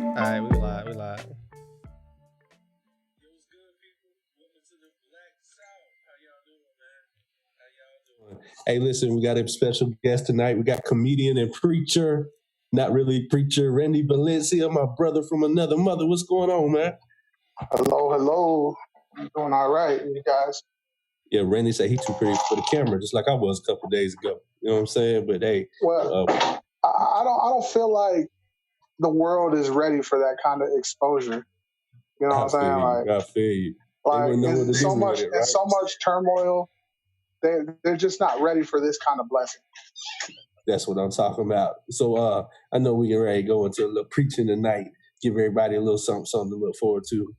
All right, we live. We live. It was good, people. Welcome to the Black South. How y'all doing, man? How y'all doing? Hey, listen, we got a special guest tonight. We got comedian and preacher, not really preacher, Randy Valencia, my brother from another mother. What's going on, man? Hello, hello. I'm doing all right, you guys. Yeah, Randy said he too pretty for the camera, just like I was a couple days ago. You know what I'm saying? But hey, Well, I don't feel like the world is ready for that kind of exposure. You know I what I'm saying? feel you. I feel you. They Like wouldn't know what to it's do so with much it, and right? so much turmoil. They're just not ready for this kind of blessing. That's what I'm talking about. So I know we can ready to go into a little preaching tonight, give everybody a little something to look forward to.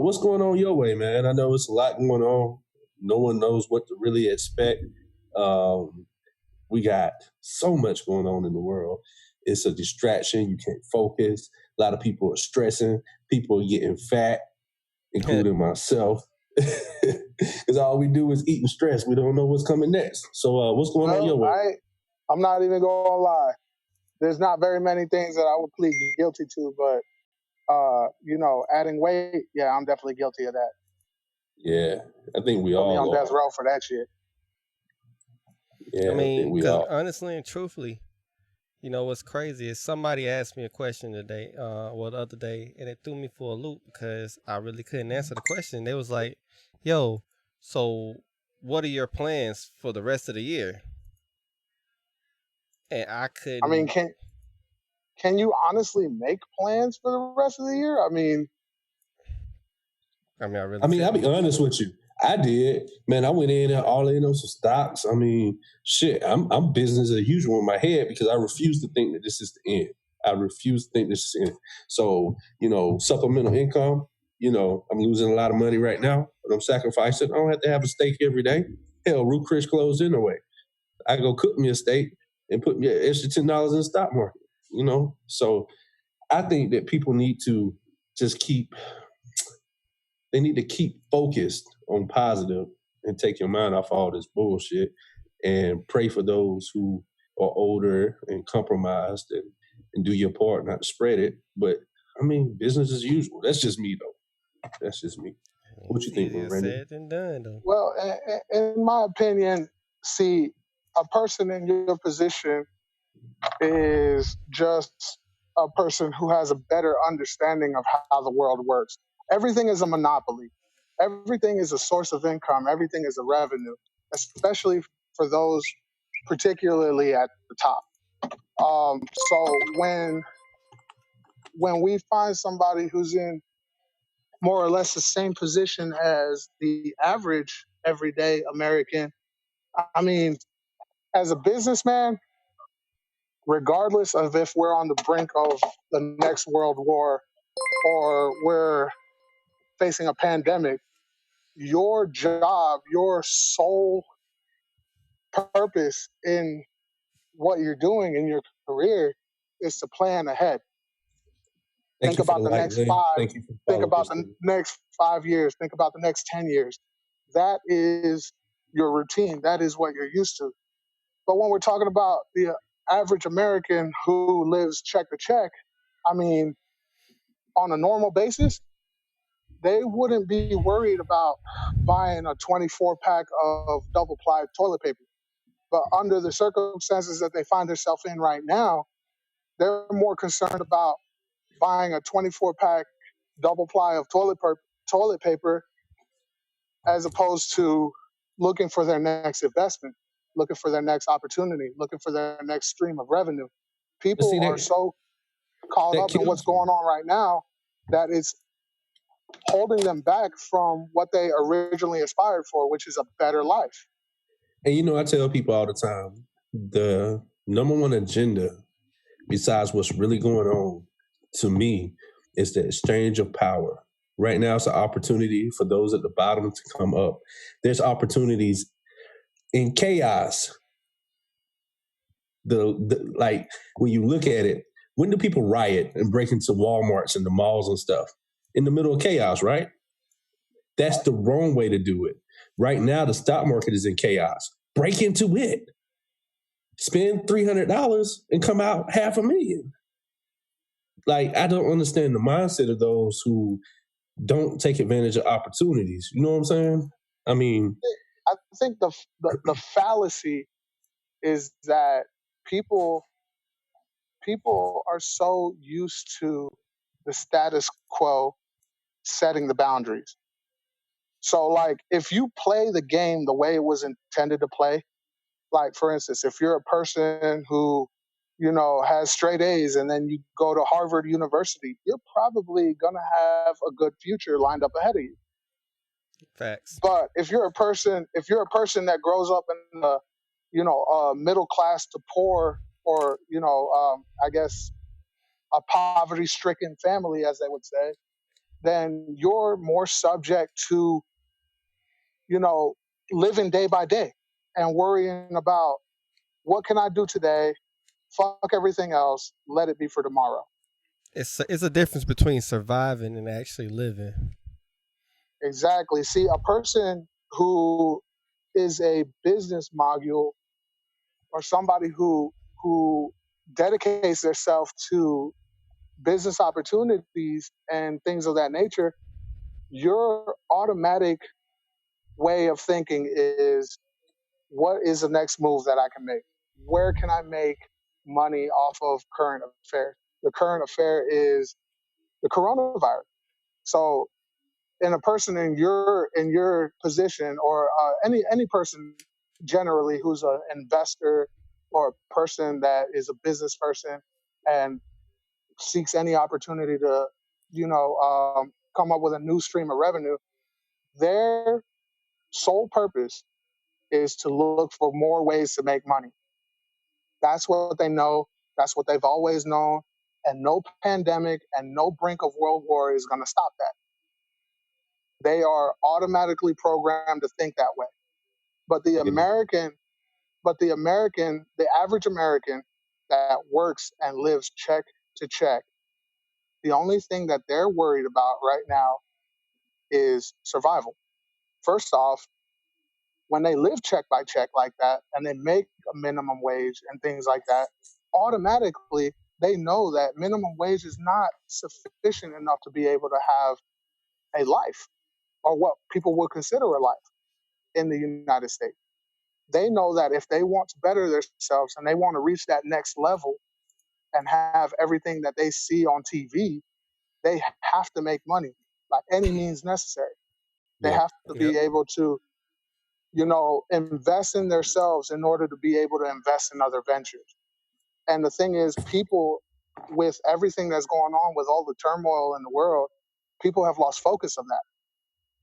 What's going on your way, man? I know it's a lot going on. No one knows what to really expect. Um, we got so much going on in the world. It's a distraction. You can't focus. A lot of people are stressing. People are getting fat, including myself. Because all we do is eat and stress. We don't know what's coming next. So what's going on your Well, way? I'm not even gonna lie. There's not very many things that I would plead guilty to, but adding weight, yeah, I'm definitely guilty of that. Yeah, I think we Put me on all death are. row for that shit. I Yeah, I think mean, we because all. honestly and truthfully, you know what's crazy is somebody asked me a question today, the other day, and it threw me for a loop because I really couldn't answer the question. They was like, "Yo, so what are your plans for the rest of the year?" And I I mean, couldn't. can you honestly make plans for the rest of the year? I mean, I mean, I really I mean, I'll be couldn't. honest with you. I did, man. I went in there all in on some stocks. I mean, shit. I'm business as usual in my head because I refuse to think that this is the end. I refuse to think this is the end. So, supplemental income. I'm losing a lot of money right now, but I'm sacrificing. I don't have to have a steak every day. Hell, Root Chris closed anyway. I go cook me a steak and put me an extra $10 in the stock market. So I think that people need to just keep focused on positive and take your mind off all this bullshit and pray for those who are older and compromised and do your part not to spread it. But I mean, business as usual. That's just me though. That's just me. What It's you think, easier Randy? said than done, though. well, in my opinion, see, a person in your position is just a person who has a better understanding of how the world works. Everything is a monopoly. Everything is a source of income. Everything is a revenue, especially for those particularly at the top. So when we find somebody who's in more or less the same position as the average everyday American, I mean, as a businessman, regardless of if we're on the brink of the next world war or we're facing a pandemic, your job, your sole purpose in what you're doing in your career is to plan ahead. Thank Think you for the about the light, next man. five, Thank you for think following about us the through. next 5 years, think about the next 10 years. That is your routine. That is what you're used to. But when we're talking about the average American who lives check to check, I mean, on a normal basis, they wouldn't be worried about buying a 24 pack of double ply toilet paper. But under the circumstances that they find themselves in right now, they're more concerned about buying a 24 pack double ply of toilet paper as opposed to looking for their next investment, looking for their next opportunity, looking for their next stream of revenue. But see People are that so caught that up in what's kills me. going on right now that it's holding them back from what they originally aspired for, which is a better life. And I tell people all the time, the number one agenda besides what's really going on to me is the exchange of power. Right now, it's an opportunity for those at the bottom to come up. There's opportunities in chaos. Like when you look at it, when do people riot and break into Walmarts and the malls and stuff? In the middle of chaos, right? That's the wrong way to do it. Right now, the stock market is in chaos. Break into it. Spend $300 and come out $500,000. Like, I don't understand the mindset of those who don't take advantage of opportunities. You know what I'm saying? I mean, I think the fallacy is that people are so used to the status quo setting the boundaries. So, like, if you play the game the way it was intended to play, like, for instance, if you're a person who, has straight A's and then you go to Harvard University, you're probably going to have a good future lined up ahead of you. Facts. But if you're a person that grows up in a, middle class to poor, or, I guess a poverty stricken family, as they would say, then you're more subject to, living day by day and worrying about what can I do today? Fuck everything else. Let it be for tomorrow. It's a difference between surviving and actually living. Exactly. See, a person who is a business mogul, or somebody who dedicates themselves to business opportunities and things of that nature, your automatic way of thinking is, what is the next move that I can make? Where can I make money off of current affairs? The current affair is the coronavirus. So, in a person in your position, or any person generally who's an investor or a person that is a business person and seeks any opportunity to, come up with a new stream of revenue, their sole purpose is to look for more ways to make money. That's what they know. That's what they've always known. And no pandemic and no brink of world war is going to stop that. They are automatically programmed to think that way. But the the average American that works and lives check to check, the only thing that they're worried about right now is survival. First off, when they live check by check like that and they make a minimum wage and things like that, automatically they know that minimum wage is not sufficient enough to be able to have a life, or what people would consider a life in the United States. They know that if they want to better themselves and they want to reach that next level and have everything that they see on TV, they have to make money by any means necessary. They yeah. have to be able to, invest in themselves in order to be able to invest in other ventures. And the thing is, people, with everything that's going on, with all the turmoil in the world, people have lost focus of that.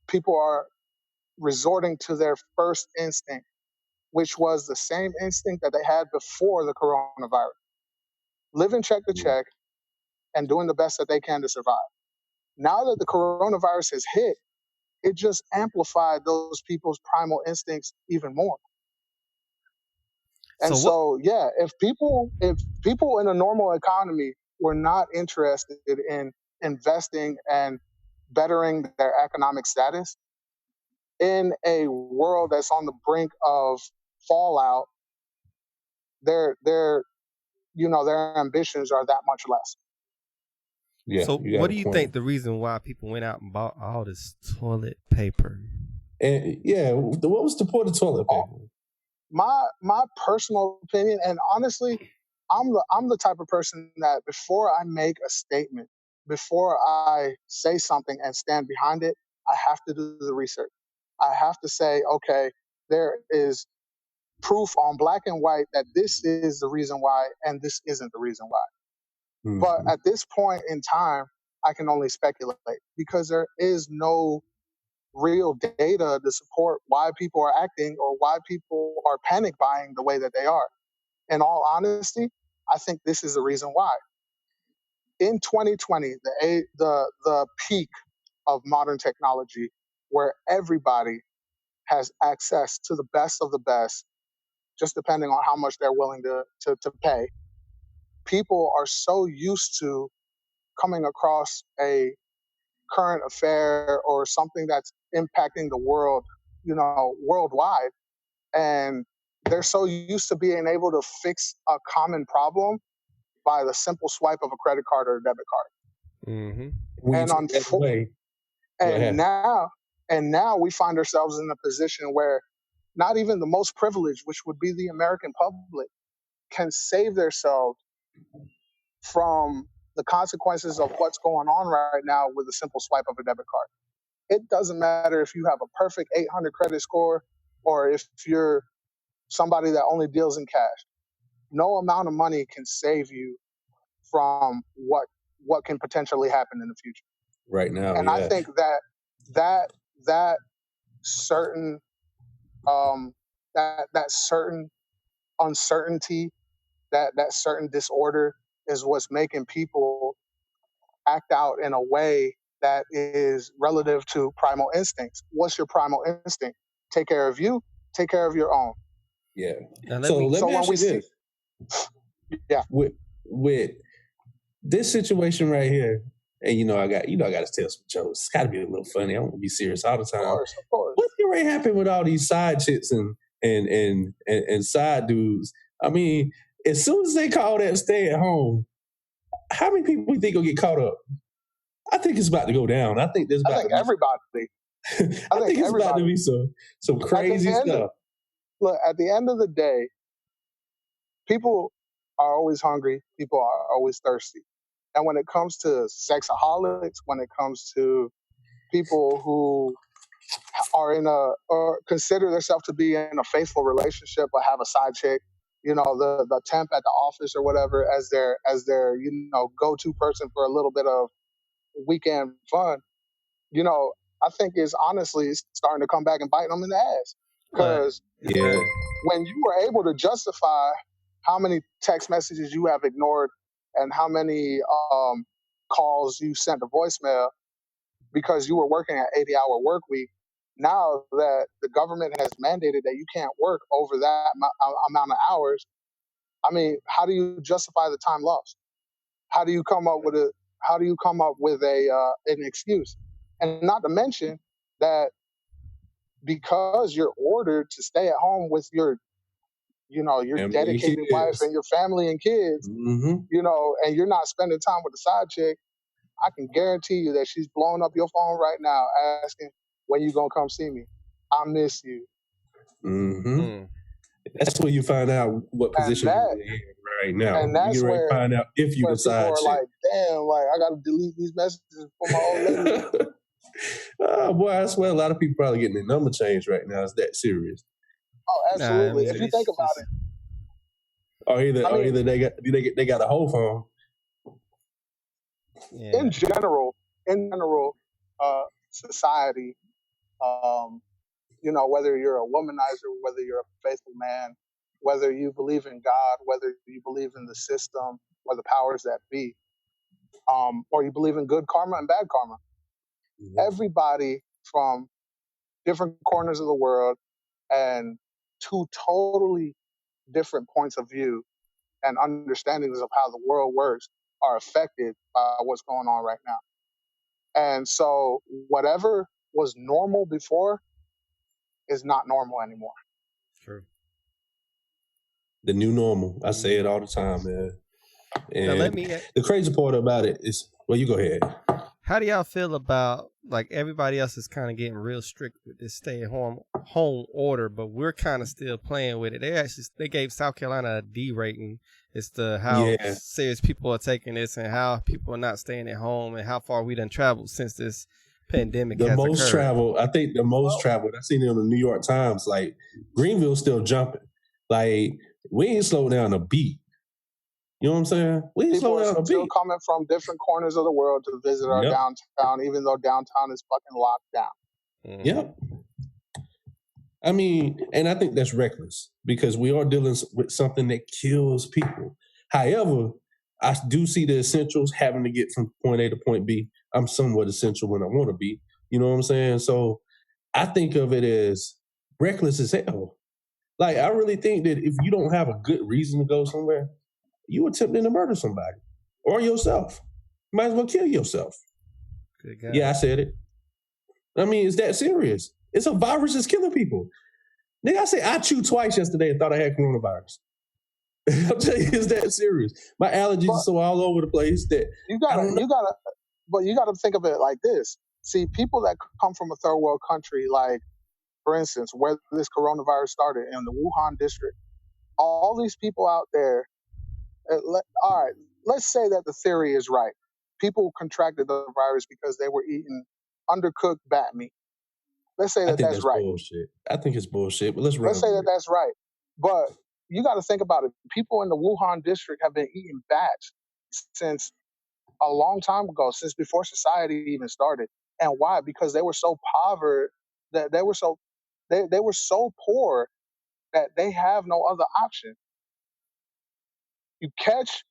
People are resorting to their first instinct, which was the same instinct that they had before the coronavirus: living check to check and doing the best that they can to survive. Now that the coronavirus has hit, it just amplified those people's primal instincts even more. And so, yeah, if people in a normal economy were not interested in investing and bettering their economic status, in a world that's on the brink of fallout, their their ambitions are that much less. Yeah. So what do you think the reason why people went out and bought all this toilet paper? And yeah, what was the point of toilet paper? My personal opinion, and honestly, I'm the type of person that before I make a statement, before I say something and stand behind it, I have to do the research. I have to say, okay, there is proof on black and white that this is the reason why and this isn't the reason why. Mm-hmm. But at this point in time, I can only speculate because there is no real data to support why people are acting or why people are panic buying the way that they are. In all honesty, I think this is the reason why. In 2020, the peak of modern technology, where everybody has access to the best of the best, just depending on how much they're willing to pay. People are so used to coming across a current affair or something that's impacting the world, worldwide, and they're so used to being able to fix a common problem by the simple swipe of a credit card or a debit card. Mm-hmm. When you And take that away, go and ahead. now we find ourselves in a position where not even the most privileged, which would be the American public, can save themselves from the consequences of what's going on right now with a simple swipe of a debit card. It doesn't matter if you have a perfect 800 credit score or if you're somebody that only deals in cash. No amount of money can save you from what can potentially happen in the future. Right now, And I yeah. think that certain that certain uncertainty, that certain disorder is what's making people act out in a way that is relative to primal instincts. What's your primal instinct? Take care of you, take care of your own. Yeah. Now let So me. let So me when ask we you see, this. yeah, With this situation right here, and I got to tell some jokes. It's got to be a little funny. I want to be serious all the of time. course, of course. What's going to happen with all these side chicks and side dudes? I mean, as soon as they call that stay at home, how many people you think will get caught up? I think it's about to go down. I think there's I about think to be. everybody. I think it's about to be some At the crazy end, stuff. look, at the end of the day, people are always hungry. People are always thirsty. And when it comes to sexaholics, when it comes to people who are in a or consider themselves to be in a faithful relationship but have a side chick, the temp at the office or whatever as their go-to person for a little bit of weekend fun, you know, I think is honestly starting to come back and bite them in the ass. But Because Yeah. when you were able to justify how many text messages you have ignored and how many calls you sent to voicemail because you were working an 80-hour work week, now that the government has mandated that you can't work over that amount of hours, I mean, how do you justify the time lost? How do you come up with an excuse? And not to mention that because you're ordered to stay at home with your Family and dedicated wife kids. and your family and kids, Mm-hmm. and you're not spending time with the side chick, I can guarantee you that she's blowing up your phone right now asking when you gonna come see me. I miss you. Mm-hmm. That's where you find out what And position that you're in right now. and You get that's ready to where find out if you where people decide are shit. like, damn, like I gotta delete these messages for my old lady. Oh boy, I swear a lot of people probably getting their number changed right now. It's that serious. Oh, I absolutely. mean, If you it's think about just it, Or either I mean, they got a whole phone. yeah. in general, society, um, whether you're a womanizer, whether you're a faithful man, whether you believe in God, whether you believe in the system or the powers that be, or you believe in good karma and bad karma. Everybody from different corners of the world and two totally different points of view and understandings of how the world works are affected by what's going on right now. And so whatever was normal before is not normal anymore. True. The new normal. I say it all the time, man. Now let And me. the crazy part about it is, well, you go ahead. How do y'all feel about like everybody else is kind of getting real strict with this stay-at-home order, but we're kind of still playing with it? They gave South Carolina a D rating as to how Yeah. serious people are taking this and how people are not staying at home and how far we done traveled since this pandemic The has most occurred. traveled, I think the most traveled, I seen it on the New York Times, like Greenville's still jumping. Like, we ain't slowed down a beat. You know what I'm saying? We ain't People slowed are down a still beat. coming from different corners of the world to visit our Yep. downtown, even though downtown is fucking locked down. Mhm. Yep. I mean, and I think that's reckless because we are dealing with something that kills people. However, I do see the essentials having to get from point A to point B. I'm somewhat essential when I want to be. You know what I'm saying? So I think of it as reckless as hell. Like, I really think that if you don't have a good reason to go somewhere, you attempting to murder somebody or yourself. Might as well kill yourself. Good God. Yeah, I said it. I mean, it's that serious. It's a virus that's killing people. Nigga, I say I chewed twice yesterday and thought I had coronavirus. I'm telling you, it's that serious. My allergies are so all over the place that you gotta think of it like this. See, people that come from a third world country, like for instance, where this coronavirus started in the Wuhan district, all these people out there. All right, let's say that the theory is right. People contracted the virus because they were eating undercooked bat meat. Let's say I that think that's that's right. bullshit. I think it's bullshit, but let's run Let's say that with it. that's right. But you got to think about it. People in the Wuhan district have been eating bats since a long time ago, since before society even started. And why? Because they were so poor that they were so poor that they have no other option. You catch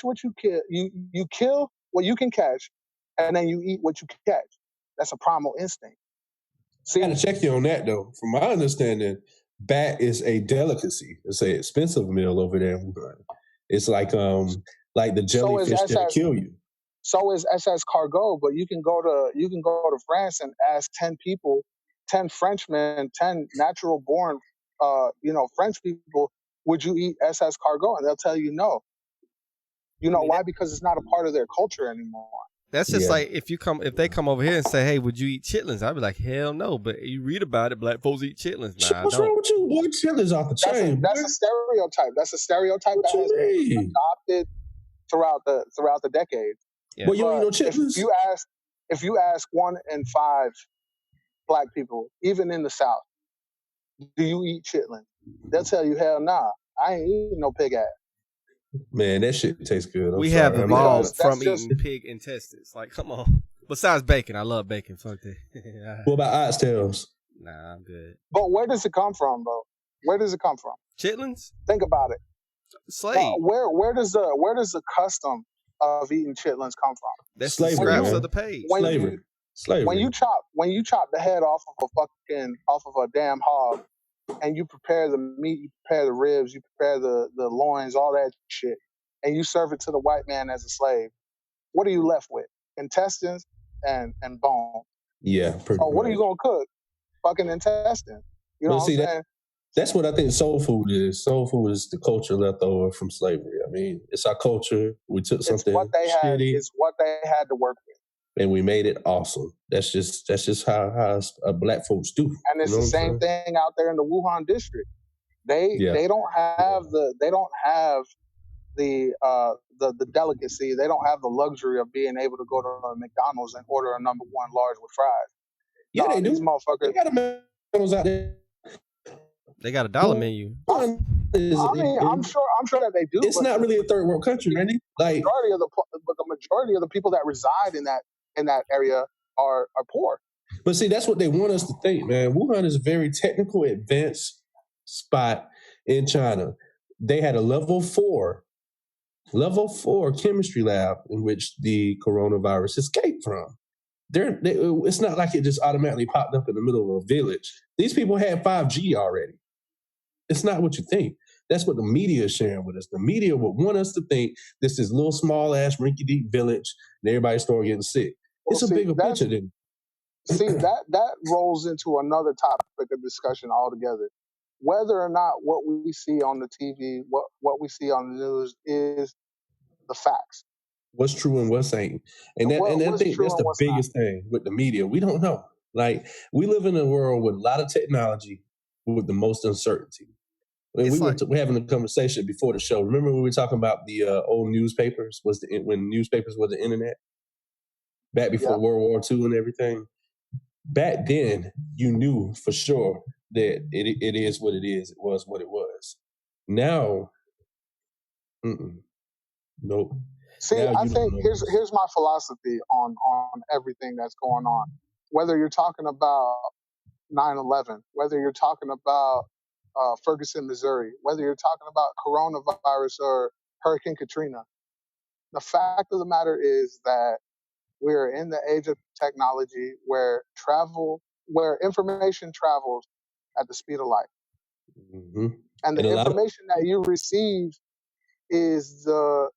what you kill. You kill what you can catch, and then you eat what you catch. That's a primal instinct. I got to check you on that though. From my understanding, bat is a delicacy. It's an expensive meal over there in Wuhan. It's like the jellyfish that kill you. So is SS cargot, but you can go to France and ask 10 people, 10 Frenchmen, 10 natural born French people, would you eat SS cargot? And they'll tell you no. You know why? Because it's not a part of their culture anymore. That's just like if they come over here and say, "Hey, would you eat chitlins?" I'd be like, "Hell no!" But you read about it, black folks eat chitlins. Nah, what's wrong with you? Boy, chitlins off the chain. That's a stereotype. That's a stereotype what that has been adopted throughout the decades. Yeah. Well, you don't eat no chitlins. If you ask 1 in 5 black people, even in the South, do you eat chitlins? They'll tell you, hell nah, I ain't eating no pig ass. Man, that shit tastes good. We have evolved from eating pig intestines. Like, come on. Besides bacon, I love bacon. Fuck that. What about oxtails? Nah, I'm good. But where does it come from, though? Where does it come from? Chitlins? Think about it. Slave. Where does the custom of eating chitlins come from? That's slavery, the scraps of the page. Slavery. When you chop the head off of a damn hog, and you prepare the meat, you prepare the ribs, you prepare the loins, all that shit, and you serve it to the white man as a slave, what are you left with? Intestines and bone. Yeah. So what are you gonna cook? Fucking intestines. You know what I'm saying? That's what I think soul food is. Soul food is the culture left over from slavery. I mean, it's our culture. We took something shitty. It's what they had to work with. And we made it awesome. That's just how black folks do. And it's the same thing out there in the Wuhan district. They don't have the delicacy. They don't have the luxury of being able to go to a McDonald's and order a number 1 large with fries. Yeah, they do. These motherfuckers. They got a McDonald's out there. They got a dollar menu. I mean, I'm sure that they do. It's not really a third world country, Randy. Like the majority of the people that reside in that area are poor. But see, that's what they want us to think, man. Wuhan is a very technical, advanced spot in China. They had a level 4 chemistry lab in which the coronavirus escaped from. It's not like it just automatically popped up in the middle of a village. These people had 5G already. It's not what you think. That's what the media is sharing with us. The media would want us to think this is little small ass rinky-dink village and everybody start getting sick. It's a bigger picture than. See, that rolls into another topic of discussion altogether. Whether or not what we see on the TV, what we see on the news is the facts. What's true and what's ain't. And I think that's the biggest thing with the media. We don't know. Like, we live in a world with a lot of technology with the most uncertainty. We're having a conversation before the show. Remember when we were talking about the old newspapers? When newspapers was the internet? Back before World War II and everything? Back then, you knew for sure that it is what it is. It was what it was. Now, nope. See, I think here's my philosophy on everything that's going on. Whether you're talking about 9/11, whether you're talking about Ferguson, Missouri, whether you're talking about coronavirus or Hurricane Katrina. The fact of the matter is that we're in the age of technology where information travels at the speed of light. Mm-hmm. And And the a lot of information that you receive is the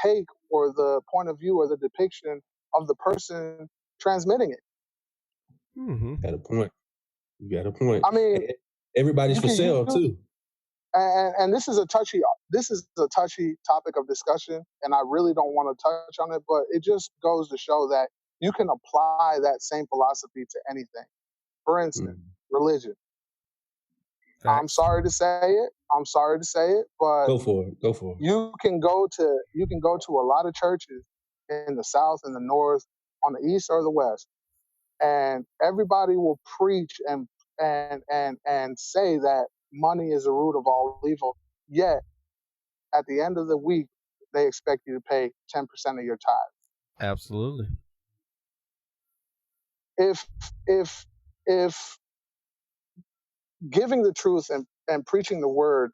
take or the point of view or the depiction of the person transmitting it. Mm-hmm. got a point. You got a point. I mean, Everybody's you for can sale use too. and this is a touchy topic of discussion, and I really don't want to touch on it, but it just goes to show that you can apply that same philosophy to anything. For instance, Mm. religion. I'm Facts. sorry to say it. I'm sorry to say it, but Go for it. Go for it. you can go to a lot of churches in the South and the North, on the East or the West, and everybody will preach and say that money is the root of all evil. Yet at the end of the week, they expect you to pay 10% of your tithe. Absolutely. If if if giving the truth and preaching the word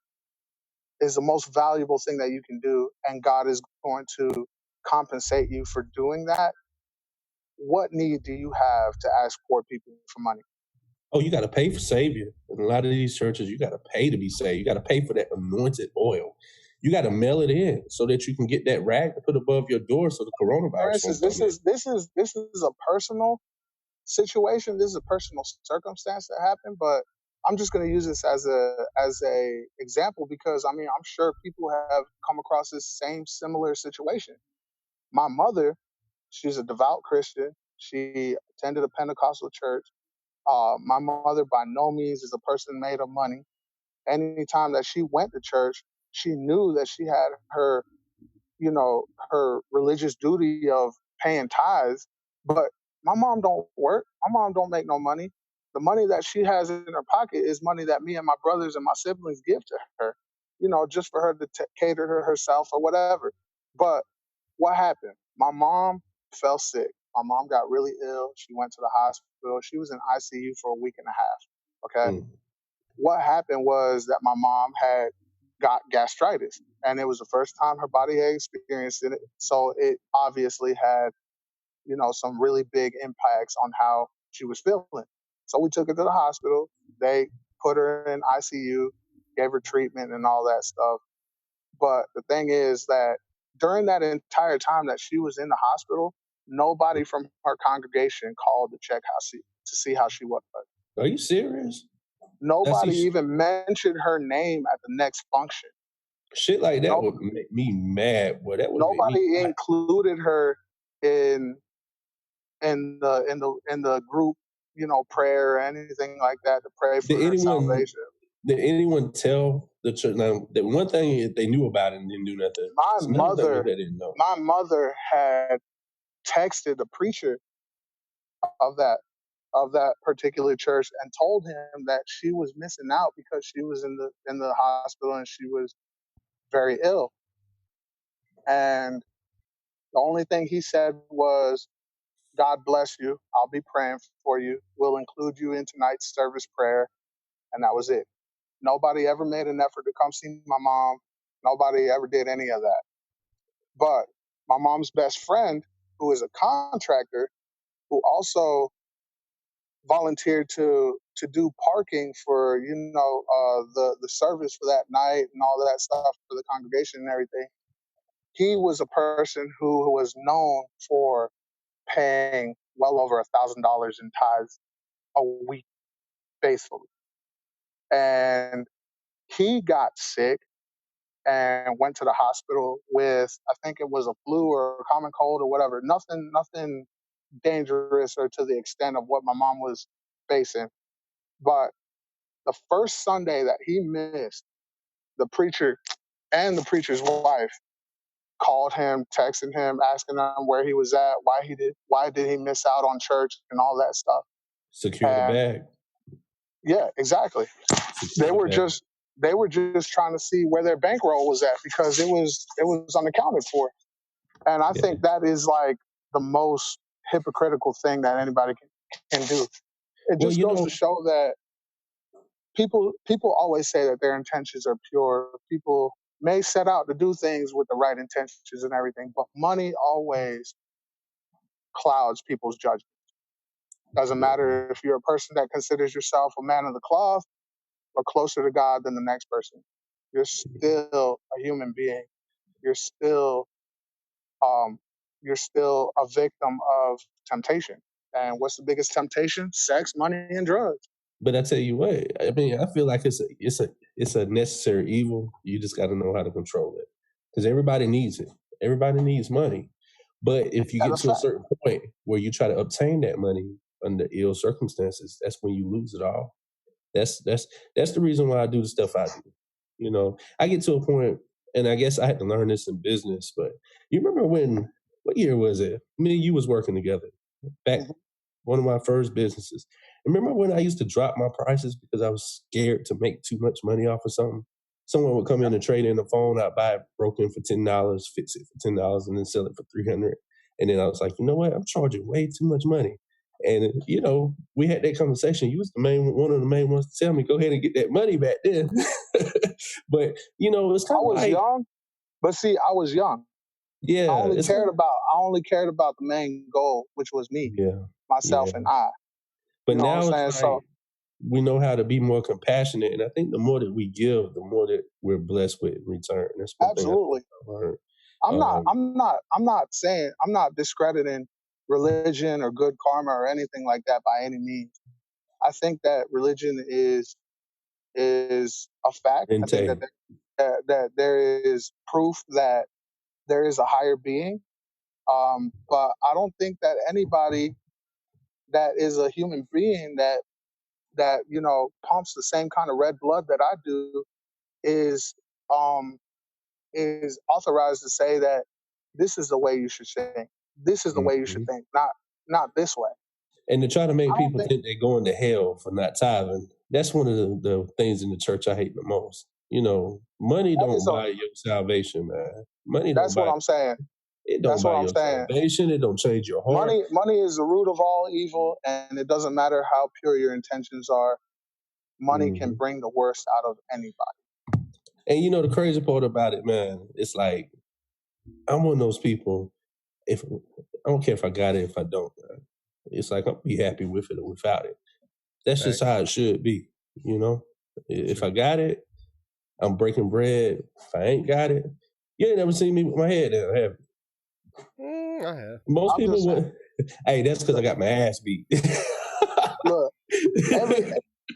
is the most valuable thing that you can do, and God is going to compensate you for doing that, what need do you have to ask poor people for money? Oh, you got to pay for Savior. In a lot of these churches, you got to pay to be saved. You got to pay for that anointed oil. You got to mail it in so that you can get that rag to put above your door so the For coronavirus instance, won't come in. this is a personal situation. This is a personal circumstance that happened, but I'm just going to use this as a example because I mean I'm sure people have come across this same similar situation. My mother, she's a devout Christian. She attended a Pentecostal church. My mother, by no means, is a person made of money. Anytime that she went to church, she knew that she had her religious duty of paying tithes. But my mom don't work. My mom don't make no money. The money that she has in her pocket is money that me and my brothers and my siblings give to her, just for her to cater to herself or whatever. But what happened? My mom fell sick. My mom got really ill. She went to the hospital. She was in ICU for a week and a half. Okay. Mm. What happened was that my mom had got gastritis, and it was the first time her body had experienced it. So it obviously had, some really big impacts on how she was feeling. So we took her to the hospital. They put her in ICU, gave her treatment and all that stuff. But the thing is that during that entire time that she was in the hospital, nobody from her congregation called to check to see how she was. Are you serious? I see Nobody even mentioned her name at the next function. shit like that No, would make me mad. Boy, that would make me nobody hot. included her in in the group, prayer or anything like that to pray Did for her anyone salvation. did anyone tell the church? Now, the one thing is they knew about it and didn't do nothing. My It's another thing that mother, they didn't know. my mother had texted the preacher of that particular church and told him that she was missing out because she was in the hospital and she was very ill. And the only thing he said was, God bless you. I'll be praying for you. We'll include you in tonight's service prayer. And that was it. Nobody ever made an effort to come see my mom. Nobody ever did any of that. But my mom's best friend, who is a contractor, who also volunteered to do parking for the service for that night and all of that stuff for the congregation and everything. He was a person who was known for paying well over $1,000 in tithes a week faithfully. And he got sick and went to the hospital with, I think it was a flu or a common cold or whatever. Nothing dangerous or to the extent of what my mom was facing. But the first Sunday that he missed, the preacher and the preacher's wife called him, texted him, asking him where he was at, why did he miss out on church and all that stuff. Secure the And bag. yeah, exactly. Secure They the were bag. just they were just trying to see where their bankroll was at because it was unaccounted for. And I Yeah. think that is like the most hypocritical thing that anybody can do. It Well, just goes to show that people always say that their intentions are pure. People may set out to do things with the right intentions and everything, but money always clouds people's judgment. Doesn't matter if you're a person that considers yourself a man of the cloth or closer to God than the next person. You're still a human being. You're still um, you're still a victim of temptation. And what's the biggest temptation? Sex, money, and drugs. But I tell you what, I mean, I feel like it's a necessary evil. You just got to know how to control it, because everybody needs it. Everybody needs money. But if you get to a certain point where you try to obtain that money under ill circumstances, that's when you lose it all. That's the reason why I do the stuff I do. You know, I get to a point, and I guess I had to learn this in business. But you remember what year was it? Me and you was working together back one of my first businesses. Remember when I used to drop my prices because I was scared to make too much money off of something? Someone would come in and trade in the phone. I'd buy it broken for $10, fix it for $10, and then sell it for $300. And then I was like, you know what? I'm charging way too much money. And you know, we had that conversation. You was one of the main ones to tell me, go ahead and get that money back then. But you know, it's kind of like young. But see, I was young. Yeah, I only cared about the main goal, which was me, myself, and I. But now it's like we know how to be more compassionate, and I think the more that we give, the more that we're blessed with in return. That's one absolutely. Thing I'm not discrediting religion or good karma or anything like that by any means. I think that religion is a fact. I think that there is proof that there is a higher being. But I don't think that anybody that is a human being that you know pumps the same kind of red blood that I do is authorized to say that this is the way you should think. This is the way you should think, not this way. And to try to make people think they're going to hell for not tithing, that's one of the things in the church I hate the most. You know, money don't buy your salvation, man. Money don't buy. That's what I'm saying. It don't buy your salvation. It don't change your heart. Money is the root of all evil, and it doesn't matter how pure your intentions are. Money can bring the worst out of anybody. And you know the crazy part about it, man, it's like I'm one of those people. If I don't care if I got it, if I don't, man. It's like I'll be happy with it or without it. That's just how it should be, you know. If I got it, I'm breaking bread. If I ain't got it, you ain't never seen me with my head down, have you? I have. Most people would. Hey, that's because I got my ass beat. Look,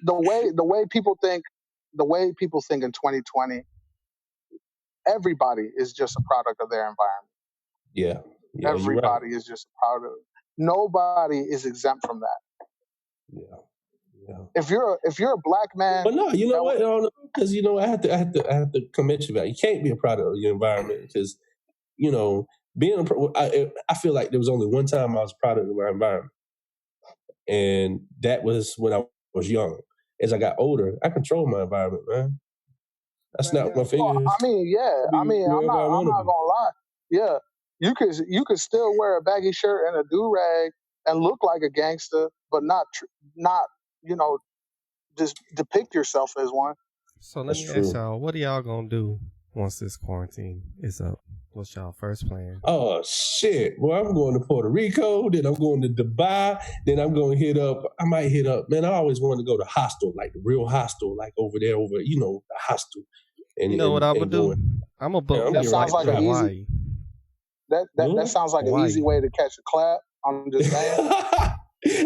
the way people think in 2020, everybody is just a product of their environment. Yeah, everybody is just a product. Nobody is exempt from that. Yeah. If you're a black man, but no, you know what? Because you know I have to commit you about. You can't be a product of your environment because you know I feel like there was only one time I was a product of my environment, and that was when I was young. As I got older, I controlled my environment, man. I snapped my fingers. Well, I'm not gonna lie. Yeah, you could still wear a baggy shirt and a do-rag and look like a gangster, but not you know just depict yourself as one. So let me ask y'all, what are y'all gonna do once this quarantine is up? What's y'all first plan? Oh shit! Well, I'm going to Puerto Rico, then I'm going to Dubai, then I'm going to I might hit up. Man, I always wanted to go to hostel, like the real hostel, like over there, you know, the hostel. And you know what I would do? I'm gonna book. That sounds like an easy. That sounds like an easy way to catch a clap. I'm just saying.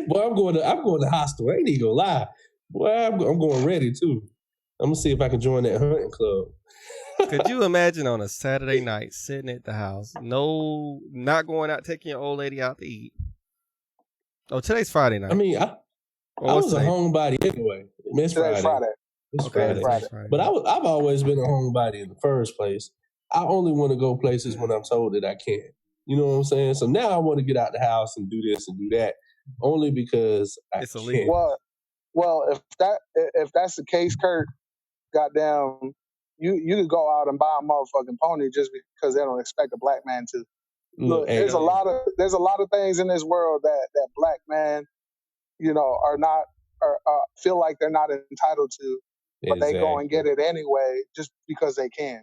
Boy, I'm going to hostel. I ain't even gonna lie. Boy, I'm going ready too. I'm gonna see if I can join that hunting club. Could you imagine on a Saturday night sitting at the house, not going out, taking your old lady out to eat? Oh, today's Friday night. I mean, I was a homebody anyway. It's Friday. It's Friday. But I've always been a homebody in the first place. I only want to go places when I'm told that I can. You know what I'm saying? So now I want to get out the house and do this and do that, only because it's illegal. Well, if that's the case, Kurt, goddamn, you could go out and buy a motherfucking pony just because they don't expect a black man to. Look, there's a lot of things in this world that black men, you know, feel like they're not entitled to, but they go and get it anyway just because they can.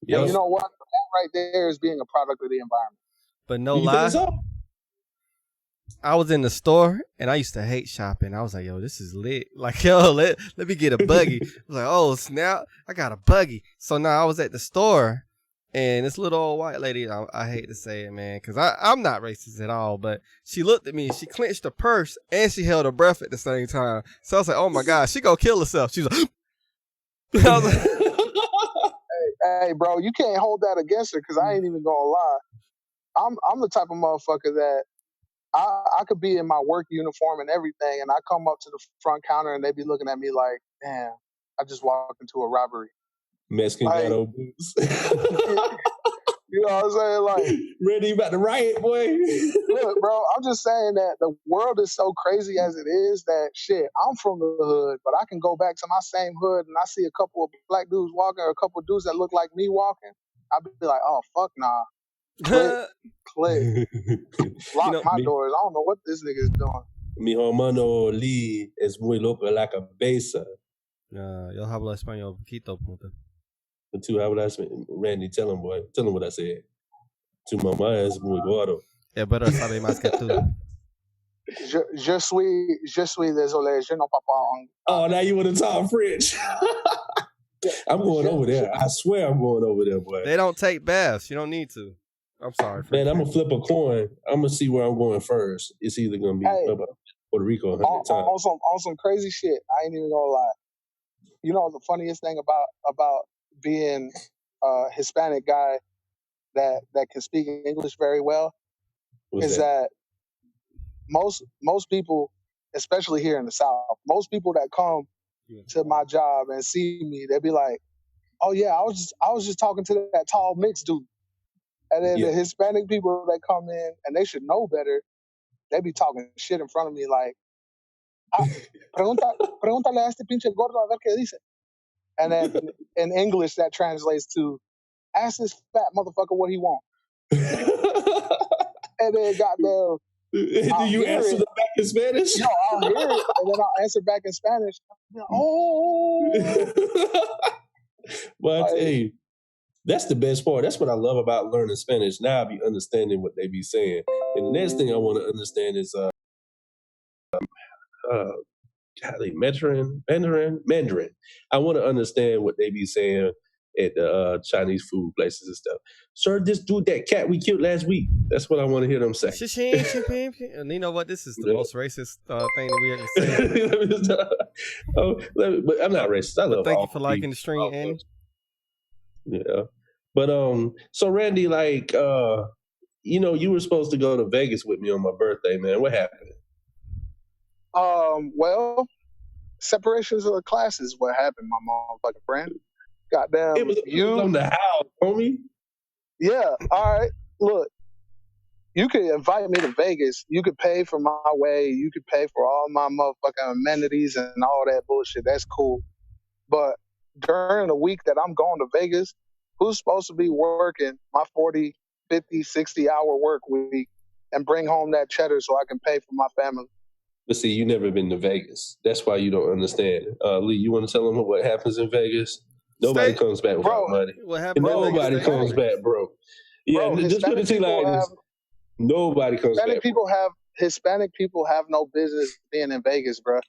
Yep. You know what? That right there is being a product of the environment. But no You lie, think so? I was in the store and I used to hate shopping. I was like, yo, this is lit. Like, yo, let me get a buggy. I was like, oh, snap, I got a buggy. So now I was at the store and this little old white lady, I hate to say it, man, because I'm not racist at all, but she looked at me, she clenched her purse and she held her breath at the same time. So I was like, oh my God, she gonna kill herself. She was like, I was like, Hey, bro, you can't hold that against her because I ain't even gonna lie. I'm the type of motherfucker that I could be in my work uniform and everything, and I come up to the front counter and they be looking at me like, damn, I just walked into a robbery. Mexican Like, ghetto boots. You know what I'm saying? Like, ready about the riot, boy. look, bro, I'm just saying that the world is so crazy as it is that shit, I'm from the hood, but I can go back to my same hood and I see a couple of black dudes walking or a couple of dudes that look like me walking. I'd be like, oh, fuck nah. Click. Lock my doors. I don't know what this nigga is doing. Mi hermano Lee es muy loco la cabeza. yo hablo español poquito, puta. Tu hablas, Randy, tell him, boy. Tell him what I said. Tu mamá es muy gordo. Pero sabe más que tú. Je suis désolé, je n'en parle pas. Oh, now you want to talk French? I'm going over there. I swear I'm going over there, boy. They don't take baths. You don't need to. I'm sorry. Man, I'm going to flip a coin. I'm going to see where I'm going first. It's either going to be Puerto Rico 100 times. On some crazy shit. I ain't even going to lie. You know, the funniest thing about being a Hispanic guy that can speak English very well is that most people, especially here in the South, most people that come to my job and see me, they be like, oh yeah, I was just talking to that tall mixed dude. And then the Hispanic people that come in, and they should know better, they be talking shit in front of me like, pregúntale a este pinche gordo a ver qué dice. And then in English that translates to, ask this fat motherfucker what he want. And then goddamn, do you answer them back in Spanish? No, I'll hear it, and then I'll answer back in Spanish. Oh. But hey, that's the best part. That's what I love about learning Spanish. Now I be understanding what they be saying. And the next thing I want to understand is Mandarin. I want to understand what they be saying at the Chinese food places and stuff. Sir, this dude, that cat we killed last week. That's what I want to hear them say. And you know what? This is the most racist thing that we ever say. But I'm not racist. I love. Thank you for liking the stream, Annie. Yeah, but so Randy, like, you know, you were supposed to go to Vegas with me on my birthday, man. What happened? Well, separations of the classes. What happened, my motherfucking friend? Goddamn, it was on the house, homie. Yeah. All right. Look, you could invite me to Vegas. You could pay for my way. You could pay for all my motherfucking amenities and all that bullshit. That's cool. But during the week that I'm going to Vegas, who's supposed to be working my 40, 50, 60-hour work week and bring home that cheddar so I can pay for my family? But see, you never been to Vegas. That's why you don't understand. Lee, you want to tell them what happens in Vegas? Nobody comes back without money. What happened? Nobody comes back broke. Yeah, just put it to you like this. Nobody comes back. Hispanic people have no business being in Vegas, bro.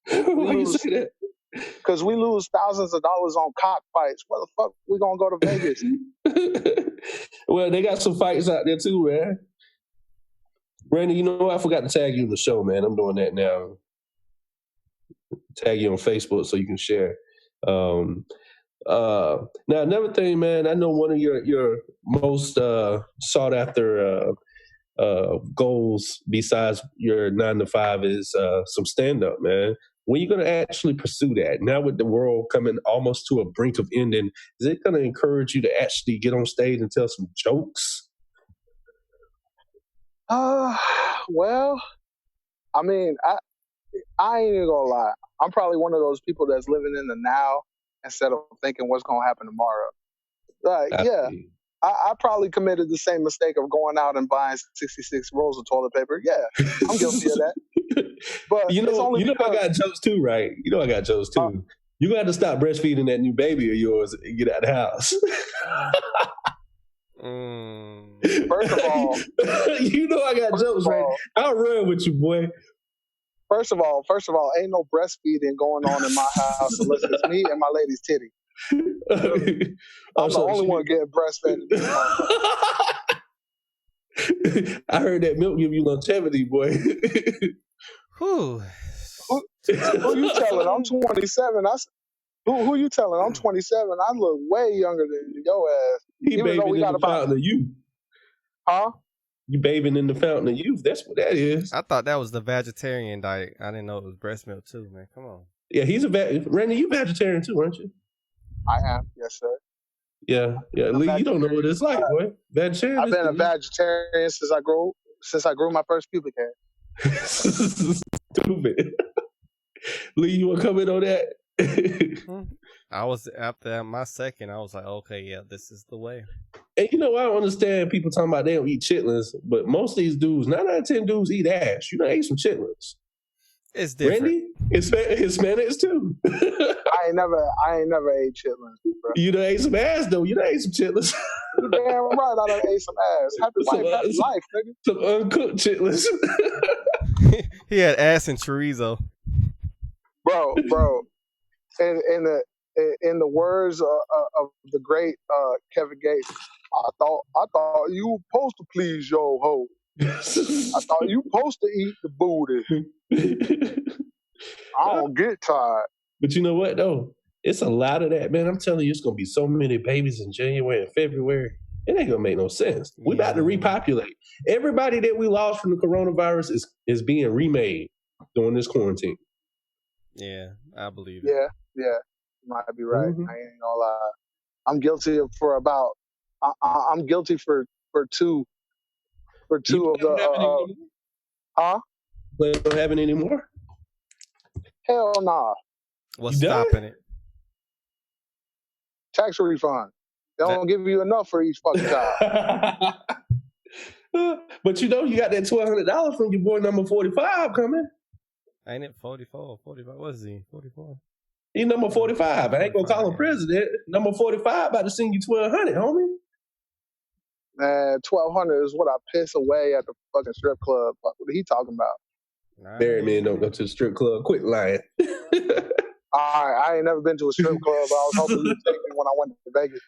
Why you say that? Because we lose thousands of dollars on cockfights. Where the fuck we gonna go to Vegas? Well, they got some fights out there too, man. Randy, you know what? I forgot to tag you in the show, man. I'm doing that now. Tag you on Facebook so you can share. Now, another thing, man, I know one of your most sought after goals besides your 9 to 5 is some stand up, man. When are you going to actually pursue that? Now with the world coming almost to a brink of ending, is it going to encourage you to actually get on stage and tell some jokes? Well, I mean, I ain't even gonna lie. I'm probably one of those people that's living in the now instead of thinking what's gonna happen tomorrow. I probably committed the same mistake of going out and buying 66 rolls of toilet paper. Yeah, I'm guilty of that. But you know I got jokes too, right? You know I got jokes too. You got to stop breastfeeding that new baby of yours and get out of the house. First of all, you know I got jokes, right? I'll run with you, boy. First of all, ain't no breastfeeding going on in my house unless it's me and my lady's titty. I'm the only one getting breastfed. I heard that milk give you longevity, boy. Whew. Who you telling? I'm 27. Who you telling? I'm 27. I look way younger than your ass. He bathing in the fountain of youth. Huh? You bathing in the fountain of youth. That's what that is. I thought that was the vegetarian diet. I didn't know it was breast milk too, man. Come on. Yeah, he's Randy, you vegetarian too, aren't you? I am, yes, sir. Yeah. Lee, you don't know what it's like, boy. Vegetarian. I've been a vegetarian since I grew my first pubic hair. Stupid. Lee, you want to comment on that? I was after my second. I was like, okay, yeah, this is the way. And I don't understand people talking about they don't eat chitlins, but most of these dudes, 9 out of 10 dudes eat ass. You ate some chitlins. It's different. Randy, Hispanics too. I ain't never ate chitlins, bro. You done ate some ass though. You done ate some chitlins. You damn right, I done ate some ass. Happy life, nigga. Some uncooked chitlins. He had ass and chorizo. Bro. In the words of the great Kevin Gates, I thought you were supposed to please your hoe. I thought you were supposed to eat the booty. I don't get tired. But you know what though? It's a lot of that, man. I'm telling you, it's gonna be so many babies in January and February. It ain't gonna make no sense. We about to repopulate. Everybody that we lost from the coronavirus is being remade during this quarantine. Yeah, I believe it. Yeah, you might be right. Mm-hmm. I ain't gonna lie. I'm guilty for two of the. Huh? They don't have it anymore. Hell nah. What's stopping it? Tax refund. They don't give you enough for each fucking child. But you got that $1,200 from your boy number 45 coming. Ain't it 44? 45? What is he? 44? He number 45. I ain't gonna call him president. Number 45 about to send you $1,200, homie. Man, $1,200 is what I piss away at the fucking strip club. What are he talking about? Married men don't go to the strip club. Quit lying. I ain't never been to a strip club. I was hoping you'd take me when I went to Vegas.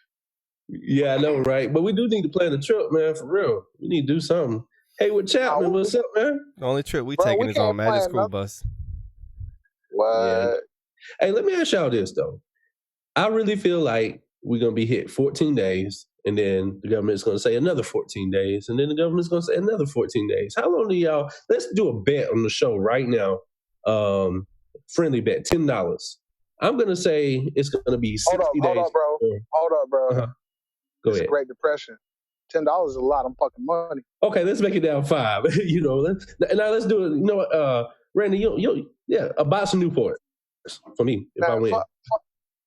Yeah, I know, right? But we do need to plan the trip, man, for real. We need to do something. Hey, with Chapman, what's up, man? The only trip we taking is on Magic School Bus. What? Yeah. Hey, let me ask y'all this, though. I really feel like we're going to be hit 14 days, and then the government's going to say another 14 days, and then the government's going to say another 14 days. How long do y'all... Let's do a bet on the show right now. Friendly bet, $10. I'm going to say it's going to be 60 days. Hold up, bro. Uh-huh. Go ahead. Great Depression. $10 is a lot of fucking money. Okay, let's make it down 5. Let's do it. Randy, a box of Newport for me if I win.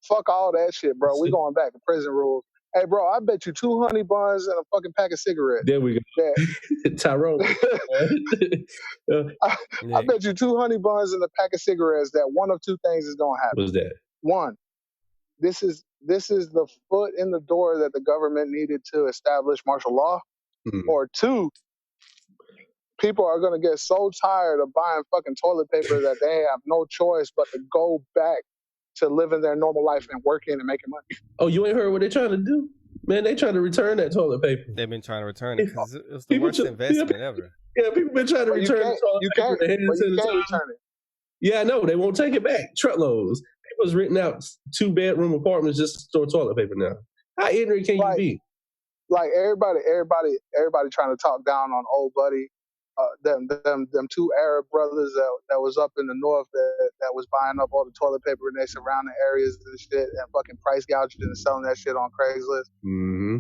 Fuck all that shit, bro. We going back to prison rules. Hey, bro, I bet you 2 honey buns and a fucking pack of cigarettes. There we go. Tyrone. I bet you 2 honey buns and a pack of cigarettes that one of two things is gonna happen. What's that? One, this is the foot in the door that the government needed to establish martial law. Mm-hmm. Or 2, people are going to get so tired of buying fucking toilet paper that they have no choice but to go back to living their normal life and working and making money. Oh, you ain't heard what they're trying to do? Man, they trying to return that toilet paper. They've been trying to return it because it was the worst investment ever. Yeah, people been trying to return the toilet paper. You can't return it. Yeah, I know. They won't take it back. Truckloads. People's renting out 2-bedroom apartments just to store toilet paper now. How ignorant can you be? Like everybody trying to talk down on old buddy. Them 2 Arab brothers that was up in the north that was buying up all the toilet paper in their surrounding areas and shit and fucking price gouging and selling that shit on Craigslist. Mm-hmm.